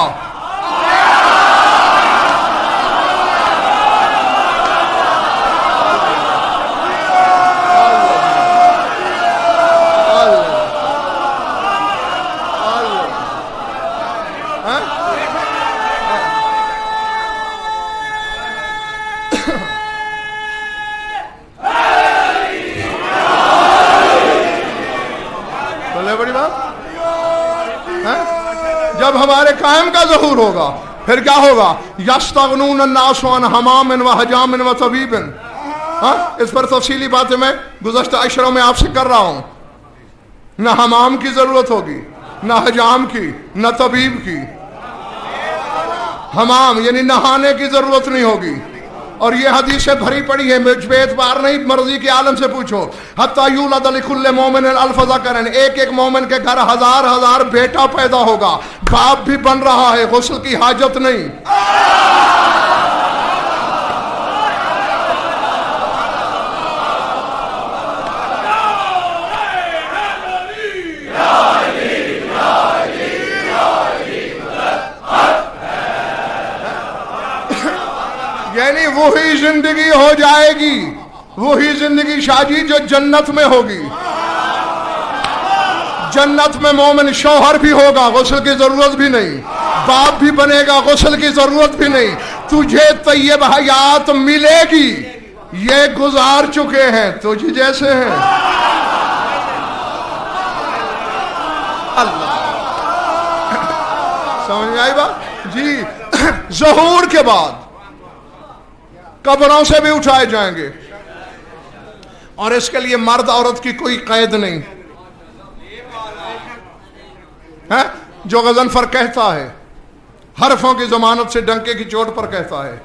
जब हमारे कायम का ज़हूर होगा, फिर क्या होगा? यस्तगनून अन्नास अन हमामिन व हजामिन व तबीबिन। इस पर तफसीली बातें मैं गुज़श्ता अशरों में आपसे कर रहा हूं। न हमाम की जरूरत होगी, न हजाम की, न तबीब की। हमाम यानी नहाने की जरूरत नहीं होगी। और ये हदीस से भरी पड़ी है, बेतबार नहीं, मर्जी के आलम से पूछो। हत्ता यूलद लिकुल्ले मोमिन अल्फ ज़करन, एक एक मोमिन के घर हजार हजार बेटा पैदा होगा। बाप भी बन रहा है, गुस्ल की हाजत नहीं। यानी वही जिंदगी हो जाएगी, वही जिंदगी शादी जो जन्नत में होगी। जन्नत में मोमिन शौहर भी होगा, गुस्ल की जरूरत भी नहीं। बाप भी बनेगा, गुस्ल की जरूरत भी नहीं। तुझे तय्यब हयात मिलेगी, ये गुजार चुके हैं, तुझ जैसे हैं। अल्लाह, समझ में आई बात जी? ज़हूर के बाद कब्रों से भी उठाए जाएंगे, और इसके लिए मर्द औरत की कोई कैद नहीं है। जो गज़नफर कहता है, हरफों की जमानत से डंके की चोट पर कहता है,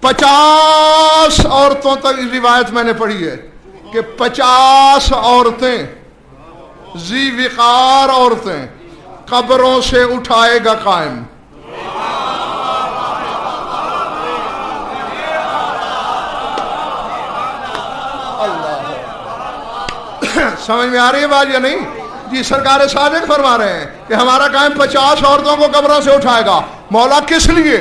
50 औरतों तक रिवायत मैंने पढ़ी है कि 50 औरतें, जी विकार औरतें कब्रों से उठाएगा कायम। समझ में आ रही है बात या नहीं जी? सरकार सादिक फरमा रहे हैं कि हमारा कायम 50 औरतों को कब्रों से उठाएगा। मौला किस लिए?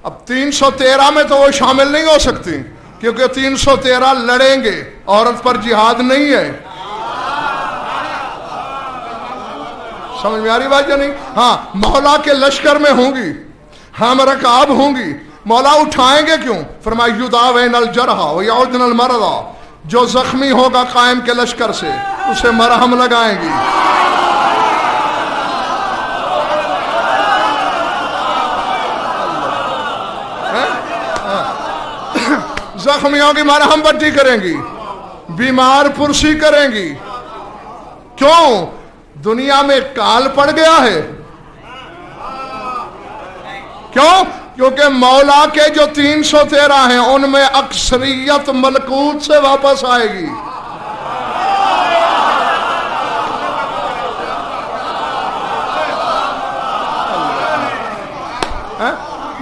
अब 313 में तो वो शामिल नहीं हो सकती, क्योंकि 313 लड़ेंगे, औरत पर जिहाद नहीं है। समझ में आ रही बात या नहीं? हाँ, मौला के लश्कर में होंगी, हम रकाब होंगी। मौला उठाएंगे क्यों? फरमाया युदावेनल जरहा व यउदनल मरदा, जो जख्मी होगा कायम के लश्कर से उसे मरहम लगाएंगी। जख्मियों की मरहम पट्टी करेंगी, बीमार पुरसी करेंगी। क्यों? दुनिया में काल पड़ गया है। क्यों? क्योंकि मौला के जो 313 हैं उनमें अक्सरियत मलकूत से वापस आएगी।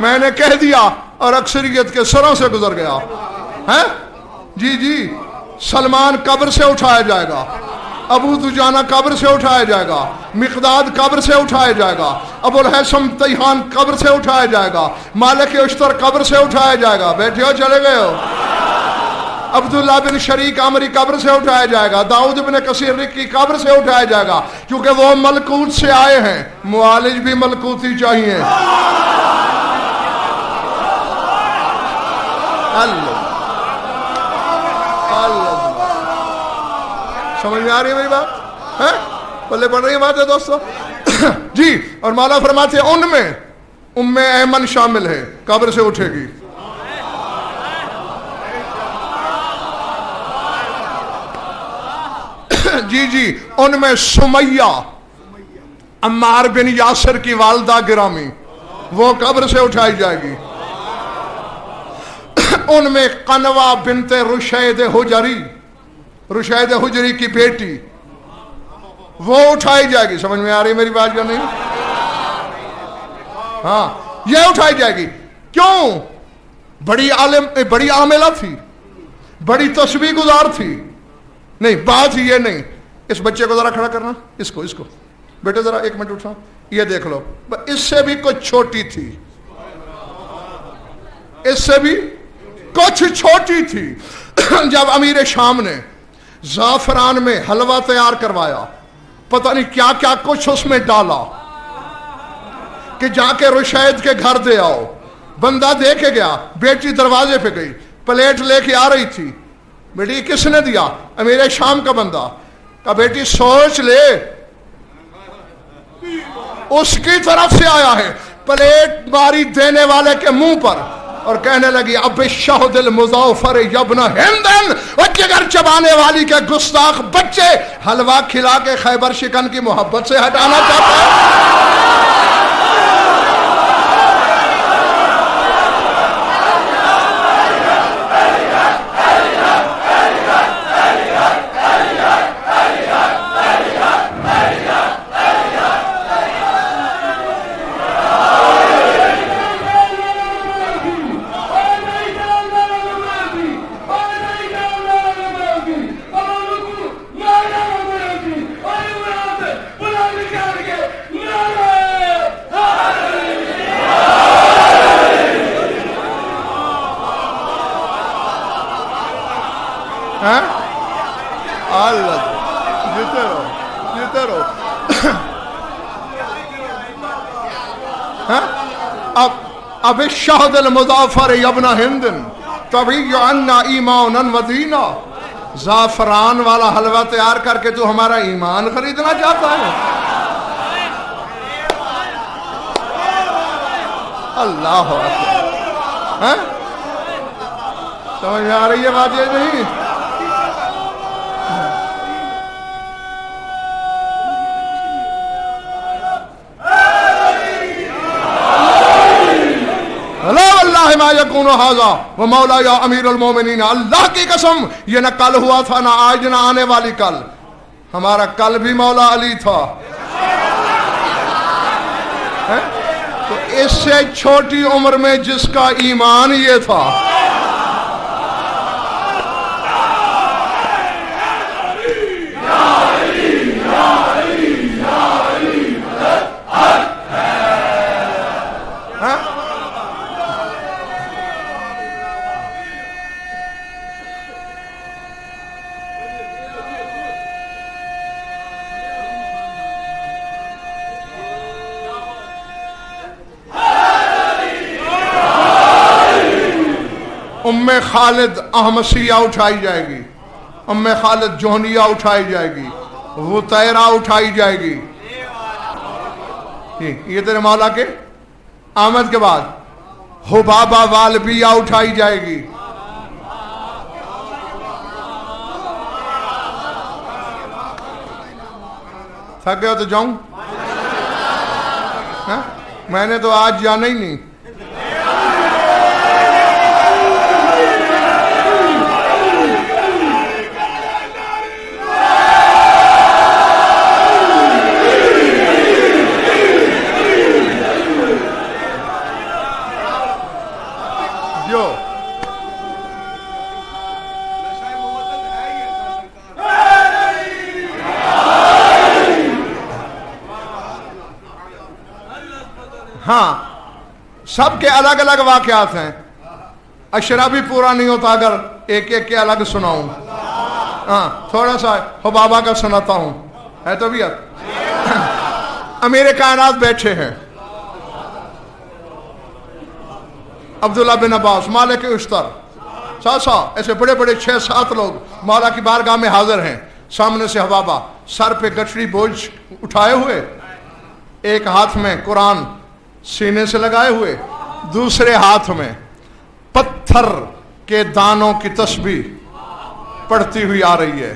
मैंने कह दिया और अक्सरियत के सरों से गुजर गया है। जी जी, सलमान कब्र से उठाया जाएगा, अबू दुजाना कब्र से उठाया जाएगा, मिकदाद कब्र से उठाया जाएगा, अबुल हैसम तैहान कब्र से उठाया जाएगा, मालिक उश्तर कब्र से उठाया जाएगा। बैठे हो, चले गए हो? अब्दुल्ला बिन शरीक आमरी कब्र से उठाया जाएगा, दाऊद बिन कसीर रिक्की कब्र से उठाया जाएगा, क्योंकि वो मलकूत से आए हैं। मुआलिज भी मलकूती चाहिए। अल्लाह अल्लाह, समझ में आ रही है मेरी बात? है पल्ले पड़ रही है बात है दोस्तों? जी। और मौला फरमाते हैं उनमें उम्मे ऐमन शामिल है, कब्र से उठेगी। जी जी, उनमें सुमैया अम्मार बिन यासिर की वालदा गिरामी, वो कब्र से उठाई जाएगी। उनमें कनवा बिनते रुशैद हुजरी, रुशैद हुजरी की बेटी, वो उठाई जाएगी। समझ में आ रही मेरी बात या नहीं? हाँ, ये उठाई जाएगी। क्यों? बड़ी आमिला थी, बड़ी तस्बीह गुजार थी। नहीं, बात ये नहीं। इस बच्चे को जरा खड़ा करना, इसको बेटे जरा एक मिनट उठा, ये देख लो, इससे भी कुछ छोटी थी, इससे भी कुछ छोटी थी। जब अमीर शाम ने जाफरान में हलवा तैयार करवाया, पता नहीं क्या क्या कुछ उसमें डाला कि जाके रुशैद के घर दे आओ। बंदा दे के गया, बेटी दरवाजे पे गई, प्लेट लेके आ रही थी। बेटी किसने दिया? अमीर शाम का बंदा। का बेटी सोच ले, उसकी तरफ से आया है। प्लेट मारी देने वाले के मुंह पर और कहने लगी, अब शाहदिल मुज़ाफर यब्न हिंदन, जिगर चबाने वाली के गुस्ताख बच्चे, हलवा खिला के खैबर शिकन की मोहब्बत से हटाना चाहता है। जीते रहो। अब शाहदिल मुज़ाफर यब्न हिंदन तभी अन्ना ईमान वदीना, जाफरान वाला हलवा तैयार करके तू हमारा ईमान खरीदना चाहता है? अल्लाह है, समझ में आ रही है बात? ये नहीं वो मौला या अमीरुल मोमिनीन, अल्लाह की कसम ये न कल हुआ था, ना आज, ना आने वाली कल। हमारा कल भी मौला अली था। है? तो इससे छोटी उम्र में जिसका ईमान ये था, उम्मे खालिद अहमसिया उठाई जाएगी, उम्मे खालिद जोहनिया उठाई जाएगी, वो तैरा उठाई जाएगी। ये तेरे मौला के आमद के बाद हुबाबा वालबिया उठाई जाएगी। थक गए हो तो जाऊं? मैंने तो आज जाना ही नहीं। ہاں سب کے الگ الگ واقعات ہیں، اشرا بھی پورا نہیں ہوتا اگر ایک ایک کے الگ سناؤں. ہاں تھوڑا سا حبابہ کا سناتا ہوں، ہے طبیعت. امیر کائنات بیٹھے ہیں، عبداللہ بن عباس، مالک اشتر، ساسا، ایسے بڑے بڑے 6-7 لوگ مولا کی بارگاہ میں حاضر ہیں. سامنے سے حبابہ سر پہ گٹھڑی بوجھ اٹھائے ہوئے، ایک ہاتھ میں قرآن سینے سے لگائے ہوئے، دوسرے ہاتھ میں پتھر کے دانوں کی تسبیح پڑھتی ہوئی آ رہی ہے.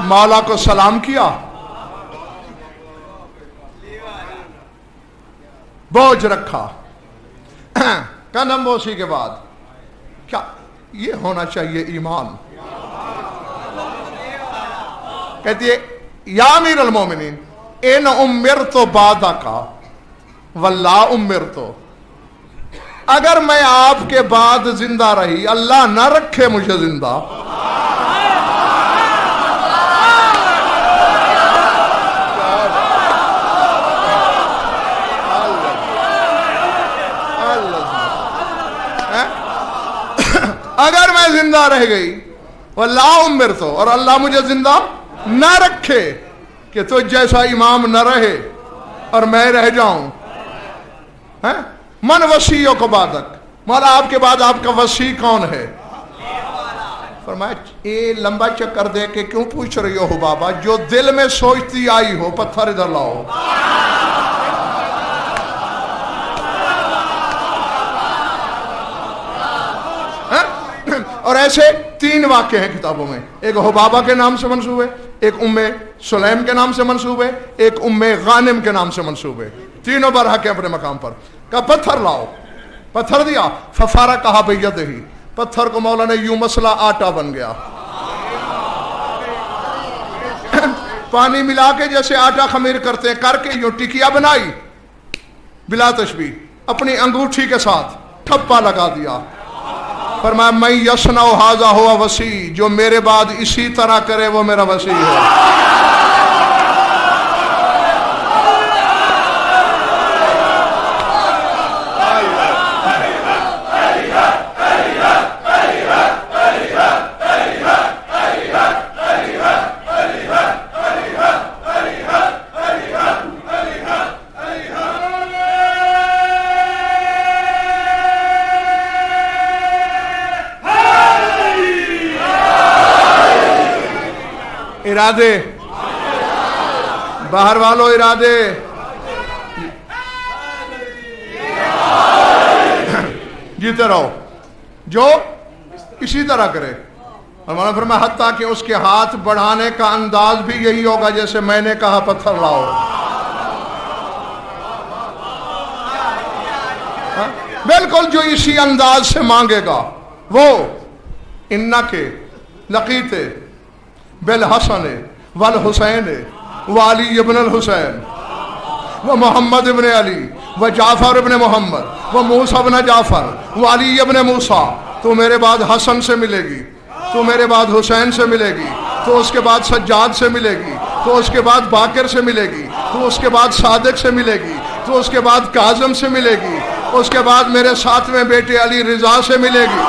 مولا کو سلام کیا، بوجھ رکھا، قدم بوسی کے بعد کیا یہ ہونا چاہیے ایمان. کہتی ہے یا امیر المومنین ان امرت بعدک واللہ امرت، اگر میں آپ کے بعد زندہ رہی، اللہ نہ رکھے مجھے زندہ، اگر میں زندہ رہ گئی واللہ امرت، اور اللہ مجھے زندہ نہ رکھے کہ تجھ جیسا امام نہ رہے اور میں رہ جاؤں. من وسیع کو بعدک، مولا آپ کے بعد آپ کا وسیع کون ہے؟ فرمایا یہ لمبا چکر دے کے کیوں پوچھ رہی ہو بابا، جو دل میں سوچتی آئی ہو پتھر ادھر لاؤ. اور ایسے 3 واقعے ہیں کتابوں میں، ایک حبابہ کے نام سے منسوب ہے، ایک ام سلیم کے نام سے منسوب ہے، ایک ام غانم کے نام سے منسوب ہے. تینوں برحق ہیں اپنے مقام پر. کہا پتھر لاؤ، پتھر دیا، ففارا کہا بیدہ ہی، پتھر کو مولا نے یوں مسئلہ آٹا بن گیا. پانی ملا کے جیسے آٹا خمیر کرتے ہیں کر کے یوں ٹکیا بنائی بلا تشبیہ، اپنی انگوٹھی کے ساتھ ٹھپا لگا دیا. فرمایا میں یصنع ھذا ہوا وسیع، جو میرے بعد اسی طرح کرے وہ میرا وسیع ہے. ارادے باہر والوں، ارادے جیتے رہو جو اسی طرح کرے. اور مولانا فرمایا حتیٰ کہ اس کے ہاتھ بڑھانے کا انداز بھی یہی ہوگا جیسے میں نے کہا پتھر لاؤ. بالکل جو اسی انداز سے مانگے گا وہ انکے لقیتے بالحسن والحسین وعلی ابن الحسین ومحمد ابن علی وجعفر ابن محمد وموسیٰ ابن جعفر وعلی ابن موسیٰ. تو میرے بعد حسن سے ملے گی، تو میرے بعد حسین سے ملے گی، تو اس کے بعد سجاد سے ملے گی، تو اس کے بعد باقر سے ملے گی، تو اس کے بعد صادق سے ملے گی، تو اس کے بعد کاظم سے ملے گی، اس کے بعد میرے 7ویں بیٹے علی رضا سے ملے گی.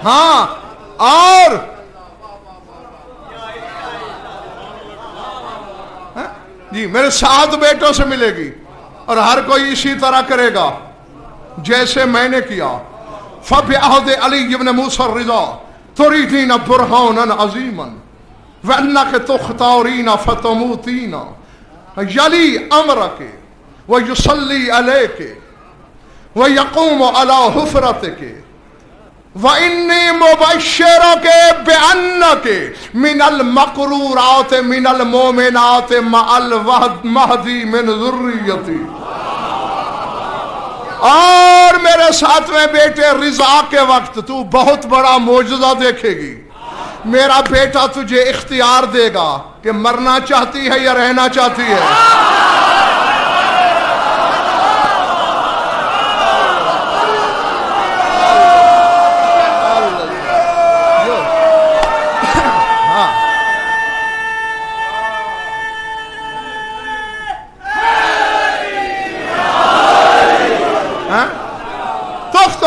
ہاں اور جی میرے 7 بیٹوں سے ملے گی اور ہر کوئی اسی طرح کرے گا جیسے میں نے کیا. فبعہد علی ابن موسیٰ الرضا تریدین برہانا عظیما وانک تختارین فتموتین یلی امرک ویصلی علیک ویقوم علی حفرتک وَإِنِّي مُبَشِّرُكَ بِأَنَّكَ مِنَ الْمَقْرُورَاتِ مِنَ الْمُؤْمِنَاتِ مَعَ الْمَهْدِي مِنْ ذُرِّيَّتِي. اور میرے 7ویں بیٹے رضا کے وقت تو بہت بڑا معجزہ دیکھے گی. میرا بیٹا تجھے اختیار دے گا کہ مرنا چاہتی ہے یا رہنا چاہتی ہے.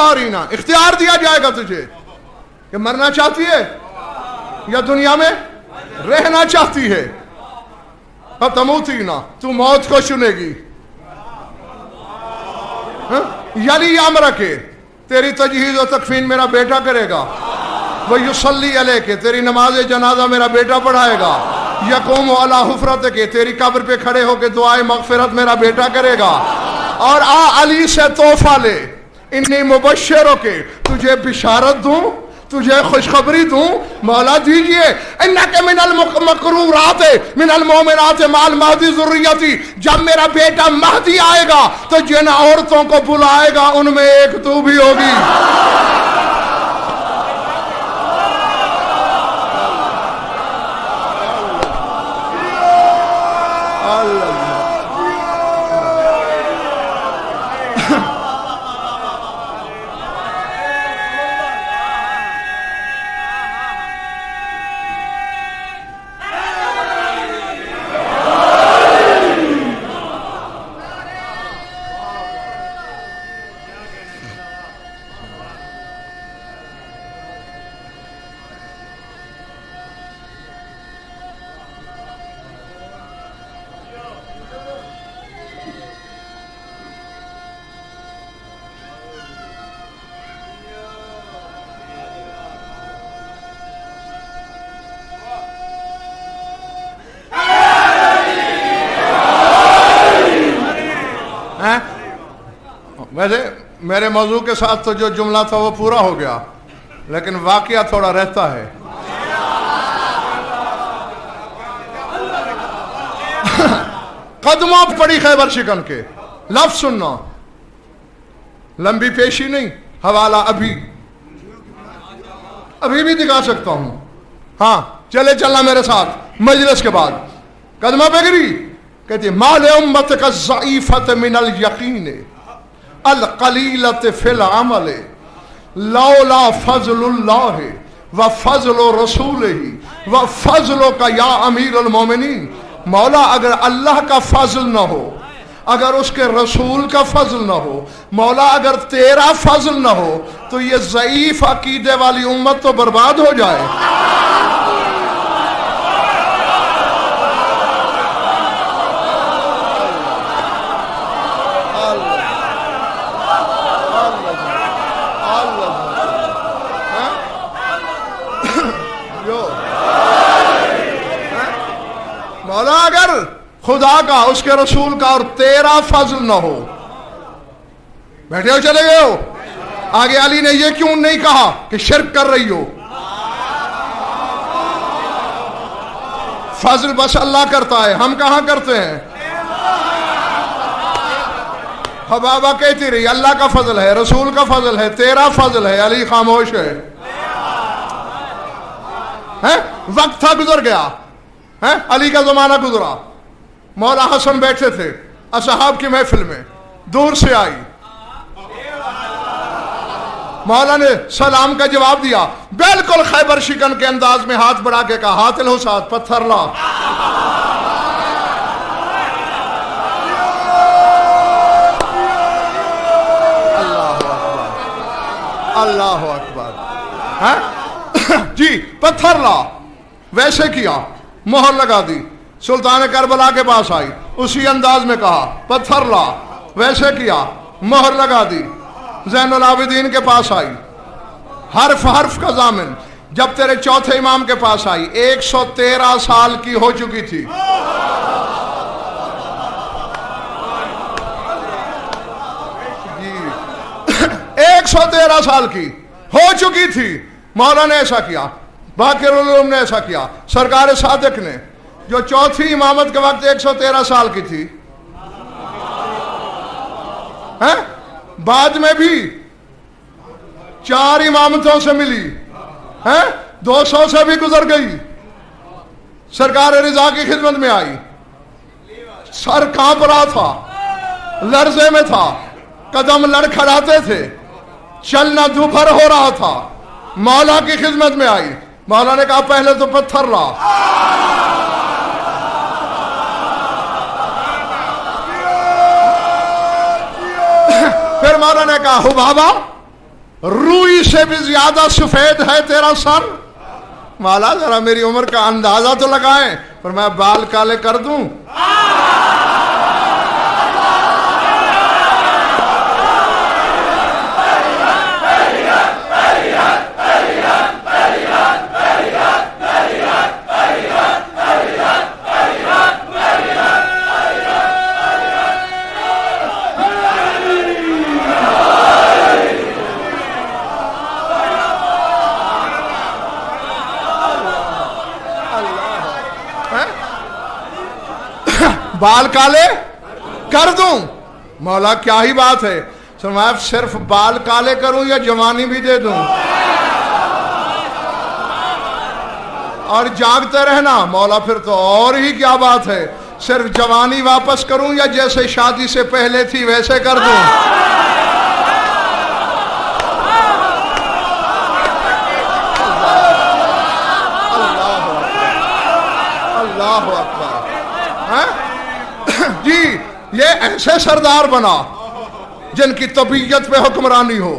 मुख्तारीना, इख्तियार दिया जाएगा तुझे कि मरना चाहती है या दुनिया में रहना चाहती है। अब तमूतीना, तू मौत को चुनेगी। यली अमर के, तेरी तजहीज और तकफीन मेरा बेटा करेगा। वो युसल्ली अलैके, तेरी नमाज जनाजा मेरा बेटा पढ़ाएगा। यकूम अला हुफरत के, तेरी कब्र पे खड़े होकर दुआए मगफिरत मेरा बेटा करेगा। और आ अली से तोहफा ले, इन्नी मुबश्शिरों के, तुझे बिशारत दूं, तुझे खुशखबरी दूं। मौला दीजिए, इन्नके मिनल मकरूरात मिनल मोमिनात माल महदी ज़ुर्रियती, जब मेरा बेटा महदी आएगा तो जिन औरतों को बुलाएगा उनमें एक तू भी होगी। वैसे मेरे मौजू के साथ तो जो जुमला था वो पूरा हो गया, लेकिन वाकया थोड़ा रहता है। कदमों पर पड़ी खैबर शिकन के, लफ्ज सुनना, लंबी पेशी नहीं, हवाला अभी भी दिखा सकता हूं। हाँ चले चलना मेरे साथ मजलिस के बाद। कदमा पे गिरी, कहती माल उम्मत का ज़ईफ़त मिनल यकीन अल कलीलत फिल अमल लौला फज़लुल्लाह व फज़ल रसूलिही व फज़ल का या अमीरुल मोमिनीन। मौला अगर अल्लाह का फजल न हो, अगर उसके रसूल का फजल न हो, मौला अगर तेरा फजल न हो, तो ये ज़ईफ़ अकीदे वाली उम्मत तो बर्बाद हो जाए। मौला अगर खुदा का, उसके रसूल का और तेरा फजल न हो, बैठे हो चले गए हो। आगे अली ने ये क्यों नहीं कहा कि शिर्क कर रही हो, फजल बस अल्लाह करता है, हम कहां करते हैं। हबाबा कहती रही अल्लाह का फजल है, रसूल का फजल है, तेरा फजल है। अली खामोश है। वक्त था, गुजर गया है, अली का जमाना गुजरा। मौला हसन बैठे थे असहाब की महफिल में, दूर से आई, मौला ने सलाम का जवाब दिया, बिल्कुल खैबर शिकन के अंदाज में हाथ बढ़ा के कहा, हातिल हो साथ पत्थर ला। अल्लाह अकबर। जी पत्थर ला, वैसे किया, मोहर लगा दी। सुल्तान करबला के पास आई, उसी अंदाज में कहा पत्थर ला, वैसे किया, मोहर लगा दी। ज़ैनुल आबिदीन के पास आई, हर्फ हर्फ का जामिन। जब तेरे चौथे इमाम के पास आई, 113 साल की हो चुकी थी। जी 113 साल की हो चुकी थी। मौला ने ऐसा किया, बाकिर उलूम ने ऐसा किया, सरकार सादिक ने, जो चौथी इमामत के वक्त 113 साल की थी, है? बाद में भी 4 इमामतों से मिली है, 200 से भी गुजर गई, सरकार रिजा की खिदमत में आई, सर कांप रहा था, लर्जे में था, कदम लड़खड़ाते थे, चलना दोपहर हो रहा था, मौला की खिदमत में आई। मौला ने कहा पहले तो पत्थर ला। फिर मौला ने कहा हुबाबा روئی سے بھی زیادہ سفید ہے تیرا سر. مولا ذرا میری عمر کا اندازہ تو لگائیں. فرمایا بال کالے کر دوں؟ بال کالے کر دوں؟ مولا کیا ہی بات ہے. فرمایا صرف بال کالے کروں یا جوانی بھی دے دوں؟ اور جاگتے رہنا. مولا پھر تو اور ہی کیا بات ہے. صرف جوانی واپس کروں یا جیسے شادی سے پہلے تھی ویسے کر دوں؟ اللہ اکبر. جی یہ ایسے سردار بنا جن کی طبیعت پہ حکمرانی ہو،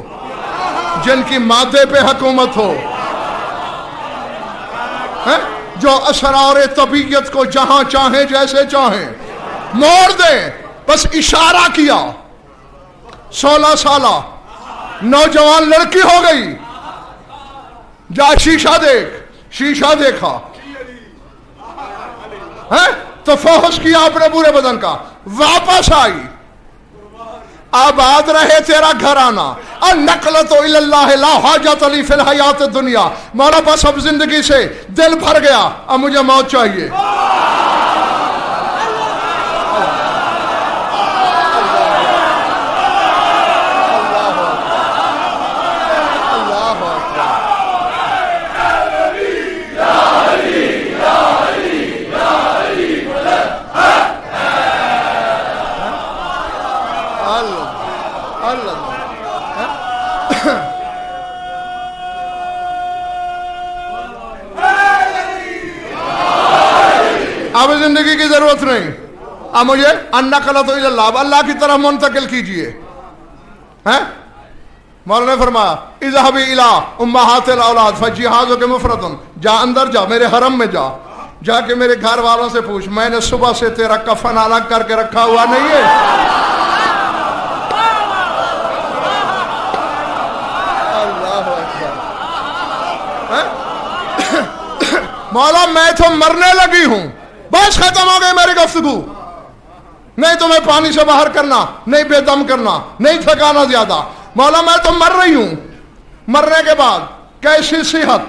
جن کی مادے پہ حکومت ہو، جو اسرار طبیعت کو جہاں چاہیں جیسے چاہیں موڑ دیں. بس اشارہ کیا، 16 سالہ نوجوان لڑکی ہو گئی. جا شیشہ دیکھ. شیشہ دیکھا تو فحش کیا اپنے پورے بدن کا. واپس آئی. آباد رہے تیرا گھرانہ. النقلۃ الی اللہ لا حاجۃ لی فی الحیات الدنیا. مولا بس اب زندگی سے دل بھر گیا، اب مجھے موت چاہیے. اب زندگی کی ضرورت نہیں، اب مجھے النقلۃ الی اللہ، اللہ کی طرف منتقل کیجئے. مولانا نے فرمایا اذهبی الی امہات الاولاد فجہازک مفرد. جا اندر جا، میرے حرم میں جا، جا کے میرے گھر والوں سے پوچھ میں نے صبح سے تیرا کفن الگ کر کے رکھا ہوا نہیں ہے؟ اللہ اکبر. مولا میں تو مرنے لگی ہوں، بس ختم ہو گئی میری گفتگو. نہیں تمہیں پانی سے باہر کرنا، نہیں بے دم کرنا، نہیں تھکانا زیادہ. مولا میں تو مر رہی ہوں. مرنے کے بعد کیسی صحت،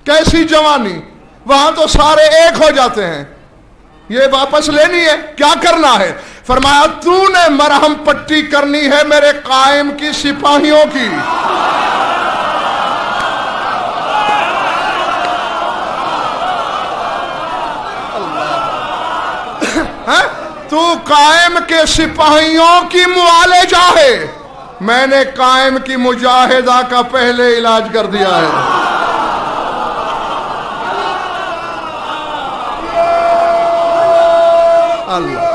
کیسی جوانی، وہاں تو سارے ایک ہو جاتے ہیں. یہ واپس لینی ہے، کیا کرنا ہے؟ فرمایا تو نے مرہم پٹی کرنی ہے میرے قائم کی سپاہیوں کی. تو قائم کے سپاہیوں کی معالجہ ہے، میں نے قائم کی مجاہدہ کا پہلے علاج کر دیا ہے. اللہ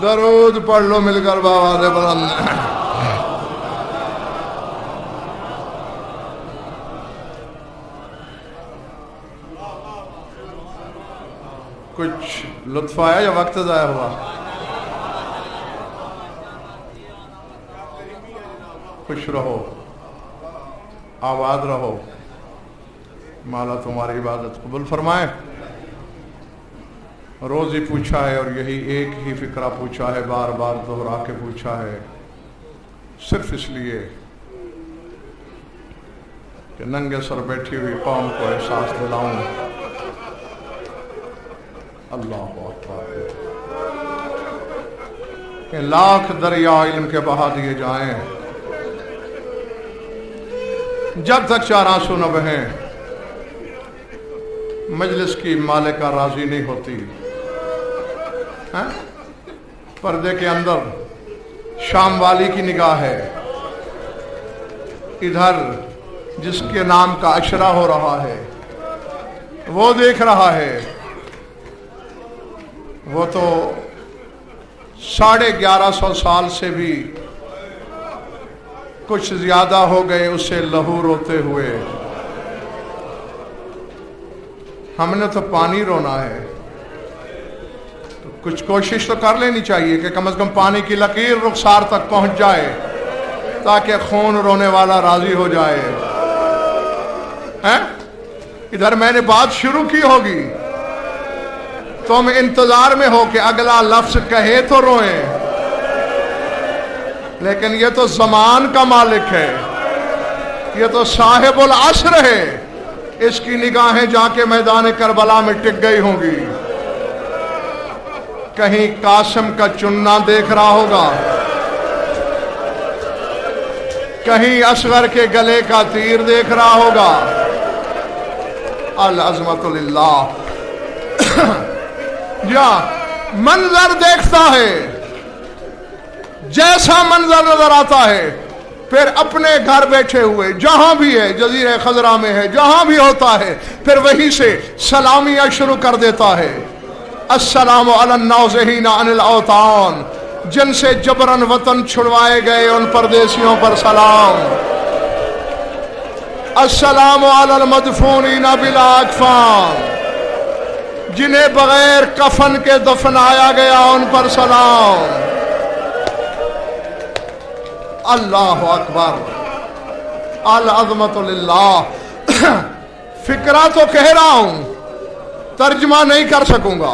درود پڑھ لو مل کر بابا دے بلند. کچھ لطف آیا یا وقت ضائع ہوا؟ خوش رہو، آباد رہو. مولا تمہاری عبادت قبول فرمائے. روز ہی پوچھا ہے اور یہی ایک ہی فکرہ پوچھا ہے، بار بار دہرا کے پوچھا ہے، صرف اس لیے کہ ننگے سر بیٹھی ہوئی قوم کو احساس دلاؤں. اللہ اکبر. کہ لاکھ دریا علم کے بہا دیے جائیں، جب تک چار آنسو نہ بہیں مجلس کی مالکہ راضی نہیں ہوتی. پردے کے اندر شام والی کی نگاہ ہے، ادھر جس کے نام کا اشرا ہو رہا ہے وہ دیکھ رہا ہے. وہ تو 1150 سال سے بھی कुछ ज्यादा हो गए उसे लहू रोते हुए। हमने तो पानी रोना है, तो कुछ कोशिश तो कर लेनी चाहिए कि कम से कम पानी की लकीर रुखसार तक पहुंच जाए, ताकि खून रोने वाला राजी हो जाए। हैं? इधर मैंने बात शुरू की होगी, तुम इंतजार में हो कि अगला लफ्ज कहे तो रोए, लेकिन ये तो ज़मान का मालिक है, ये तो साहिबुल असर है, इसकी निगाहें जाके मैदान करबला में टिक गई होंगी। कहीं कासिम का चुन्ना देख रहा होगा, कहीं असगर के गले का तीर देख रहा होगा। अल अज़मतु लिल्लाह। या मंजर देखता है, जैसा मंजर नजर आता है, फिर अपने घर बैठे हुए जहां भी है, जजीरे खजरा में है, जहां भी होता है, फिर वहीं से सलामियां शुरू कर देता है। अस्सलामु अलन नाज़हीन अनिल औतान, जिनसे जबरन वतन छुड़वाए गए उन परदेसियों पर सलाम। अस्सलामु अलल मदफूनीन बिला अकफान, जिन्हें बगैर कफन के दफनाया गया उन पर सलाम। अल्लाह अकबर, अल अज़मतु लिल्लाह। फिक्रा तो कह रहा हूं, तर्जमा नहीं कर सकूंगा,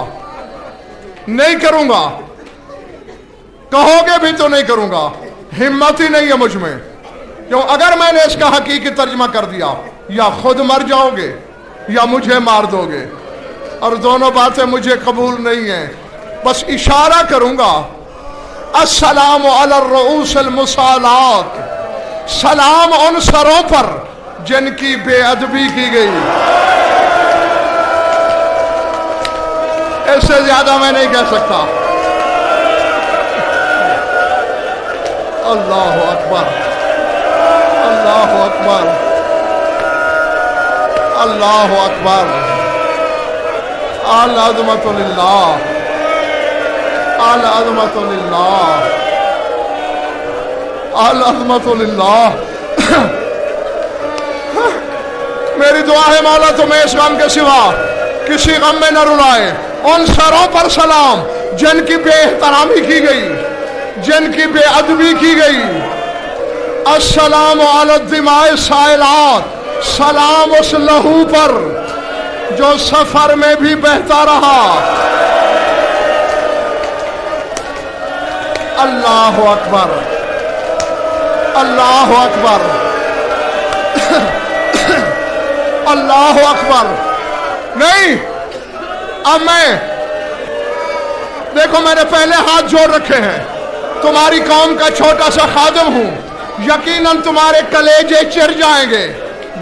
नहीं करूंगा, कहोगे भी तो नहीं करूंगा, हिम्मत ही नहीं है मुझ में। क्यों? अगर मैंने इसका हकीकी तर्जमा कर दिया, या खुद मर जाओगे या मुझे मार दोगे, और दोनों बातें मुझे कबूल नहीं है। बस इशारा करूंगा, अस्सलामु अलर रऊसिल मुसालात, सलाम उन सरों पर जिनकी बेअदबी की गई। इससे ज्यादा मैं नहीं कह सकता। अल्लाह अकबर, अल्लाह अकबर, अल्लाह अकबर। अल अज़मतु लिल्लाह, अल अज़मतु लिल्लाह, अल अज़मतु लिल्लाह। मेरी दुआ है मौला तुम्हें इस गम के सिवा किसी गम में न रुलाए। उन सरों पर सलाम जिनकी बेएहतरामी की गई, जिनकी बेअदबी की गई। अस्सलामु अला दिमाए साइलात, सलाम उस लहू पर जो सफर में भी बहता रहा। अल्लाह अकबर, अल्लाह अकबर, अल्लाह अकबर। नहीं, अब मैं देखो, मैंने पहले हाथ जोड़ रखे हैं, तुम्हारी कौम का छोटा सा खादिम हूं, यकीनन तुम्हारे कलेजे चिर जाएंगे,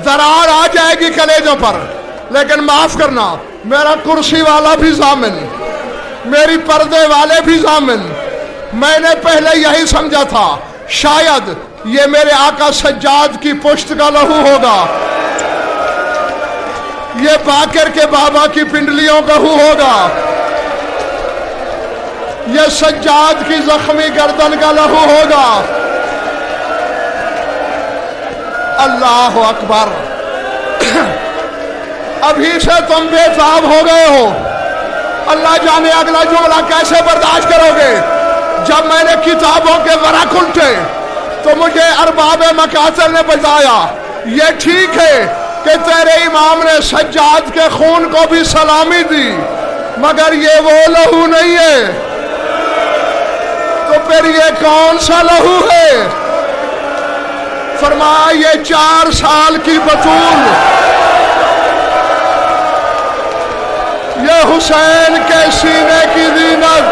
दरार आ जाएगी कलेजों पर, लेकिन माफ करना, मेरा कुर्सी वाला भी जामिन, मेरी पर्दे वाले भी जामिन। मैंने पहले यही समझा था, शायद ये मेरे आका सज्जाद की पुश्त का लहू होगा, ये बाकर के बाबा की पिंडलियों का लहू होगा, ये सज्जाद की जख्मी गर्दन का लहू होगा। अल्लाह अकबर। अभी से तुम बेताब हो गए हो, अल्लाह जाने अगला जुमला कैसे बर्दाश्त करोगे। जब मैंने किताबों के वरक़ उल्टे तो मुझे अरबाब मकातर ने बताया, ये ठीक है कि तेरे इमाम ने सज्जाद के खून को भी सलामी दी, मगर ये वो लहू नहीं है। तो फिर ये कौन सा लहू है? फरमाया, ये 4 साल की बतूल, ये हुसैन के सीने की ज़ीनत,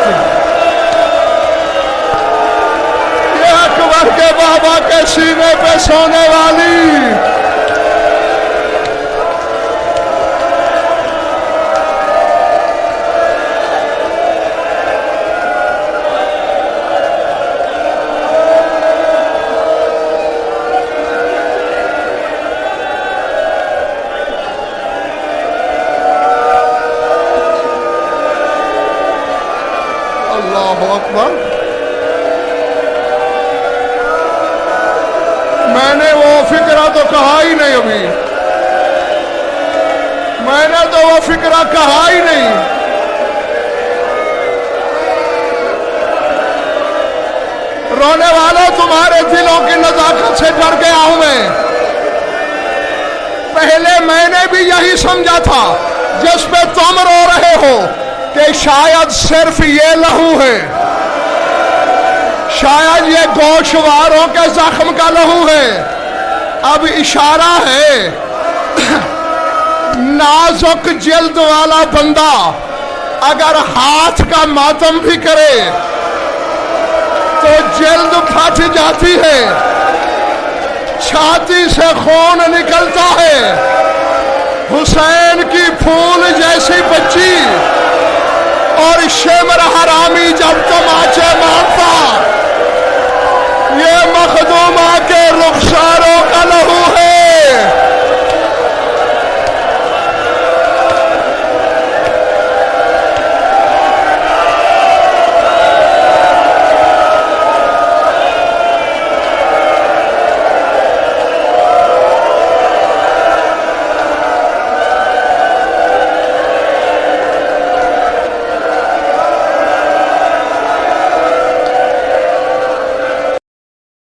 ये अकबर के बाबा के सीने पे सोने वाली। میں نے وہ فکرہ تو کہا ہی نہیں ابھی، میں نے تو وہ فکرہ کہا ہی نہیں۔ رونے والوں تمہارے دلوں کی نزاکت سے ڈر گیا ہوں میں۔ پہلے میں نے بھی یہی سمجھا تھا جس پہ تم رو رہے ہو کہ شاید صرف یہ لہو ہے، شاید یہ گوشواروں کے زخم کا لہو ہے۔ اب اشارہ ہے نازک جلد والا بندہ اگر ہاتھ کا ماتم بھی کرے تو جلد پھٹ جاتی ہے، چھاتی سے خون نکلتا ہے۔ حسین کی پھول جیسی بچی اور شمر حرامی جب تماچے مارتا، یہ مخدومہ کے رخسار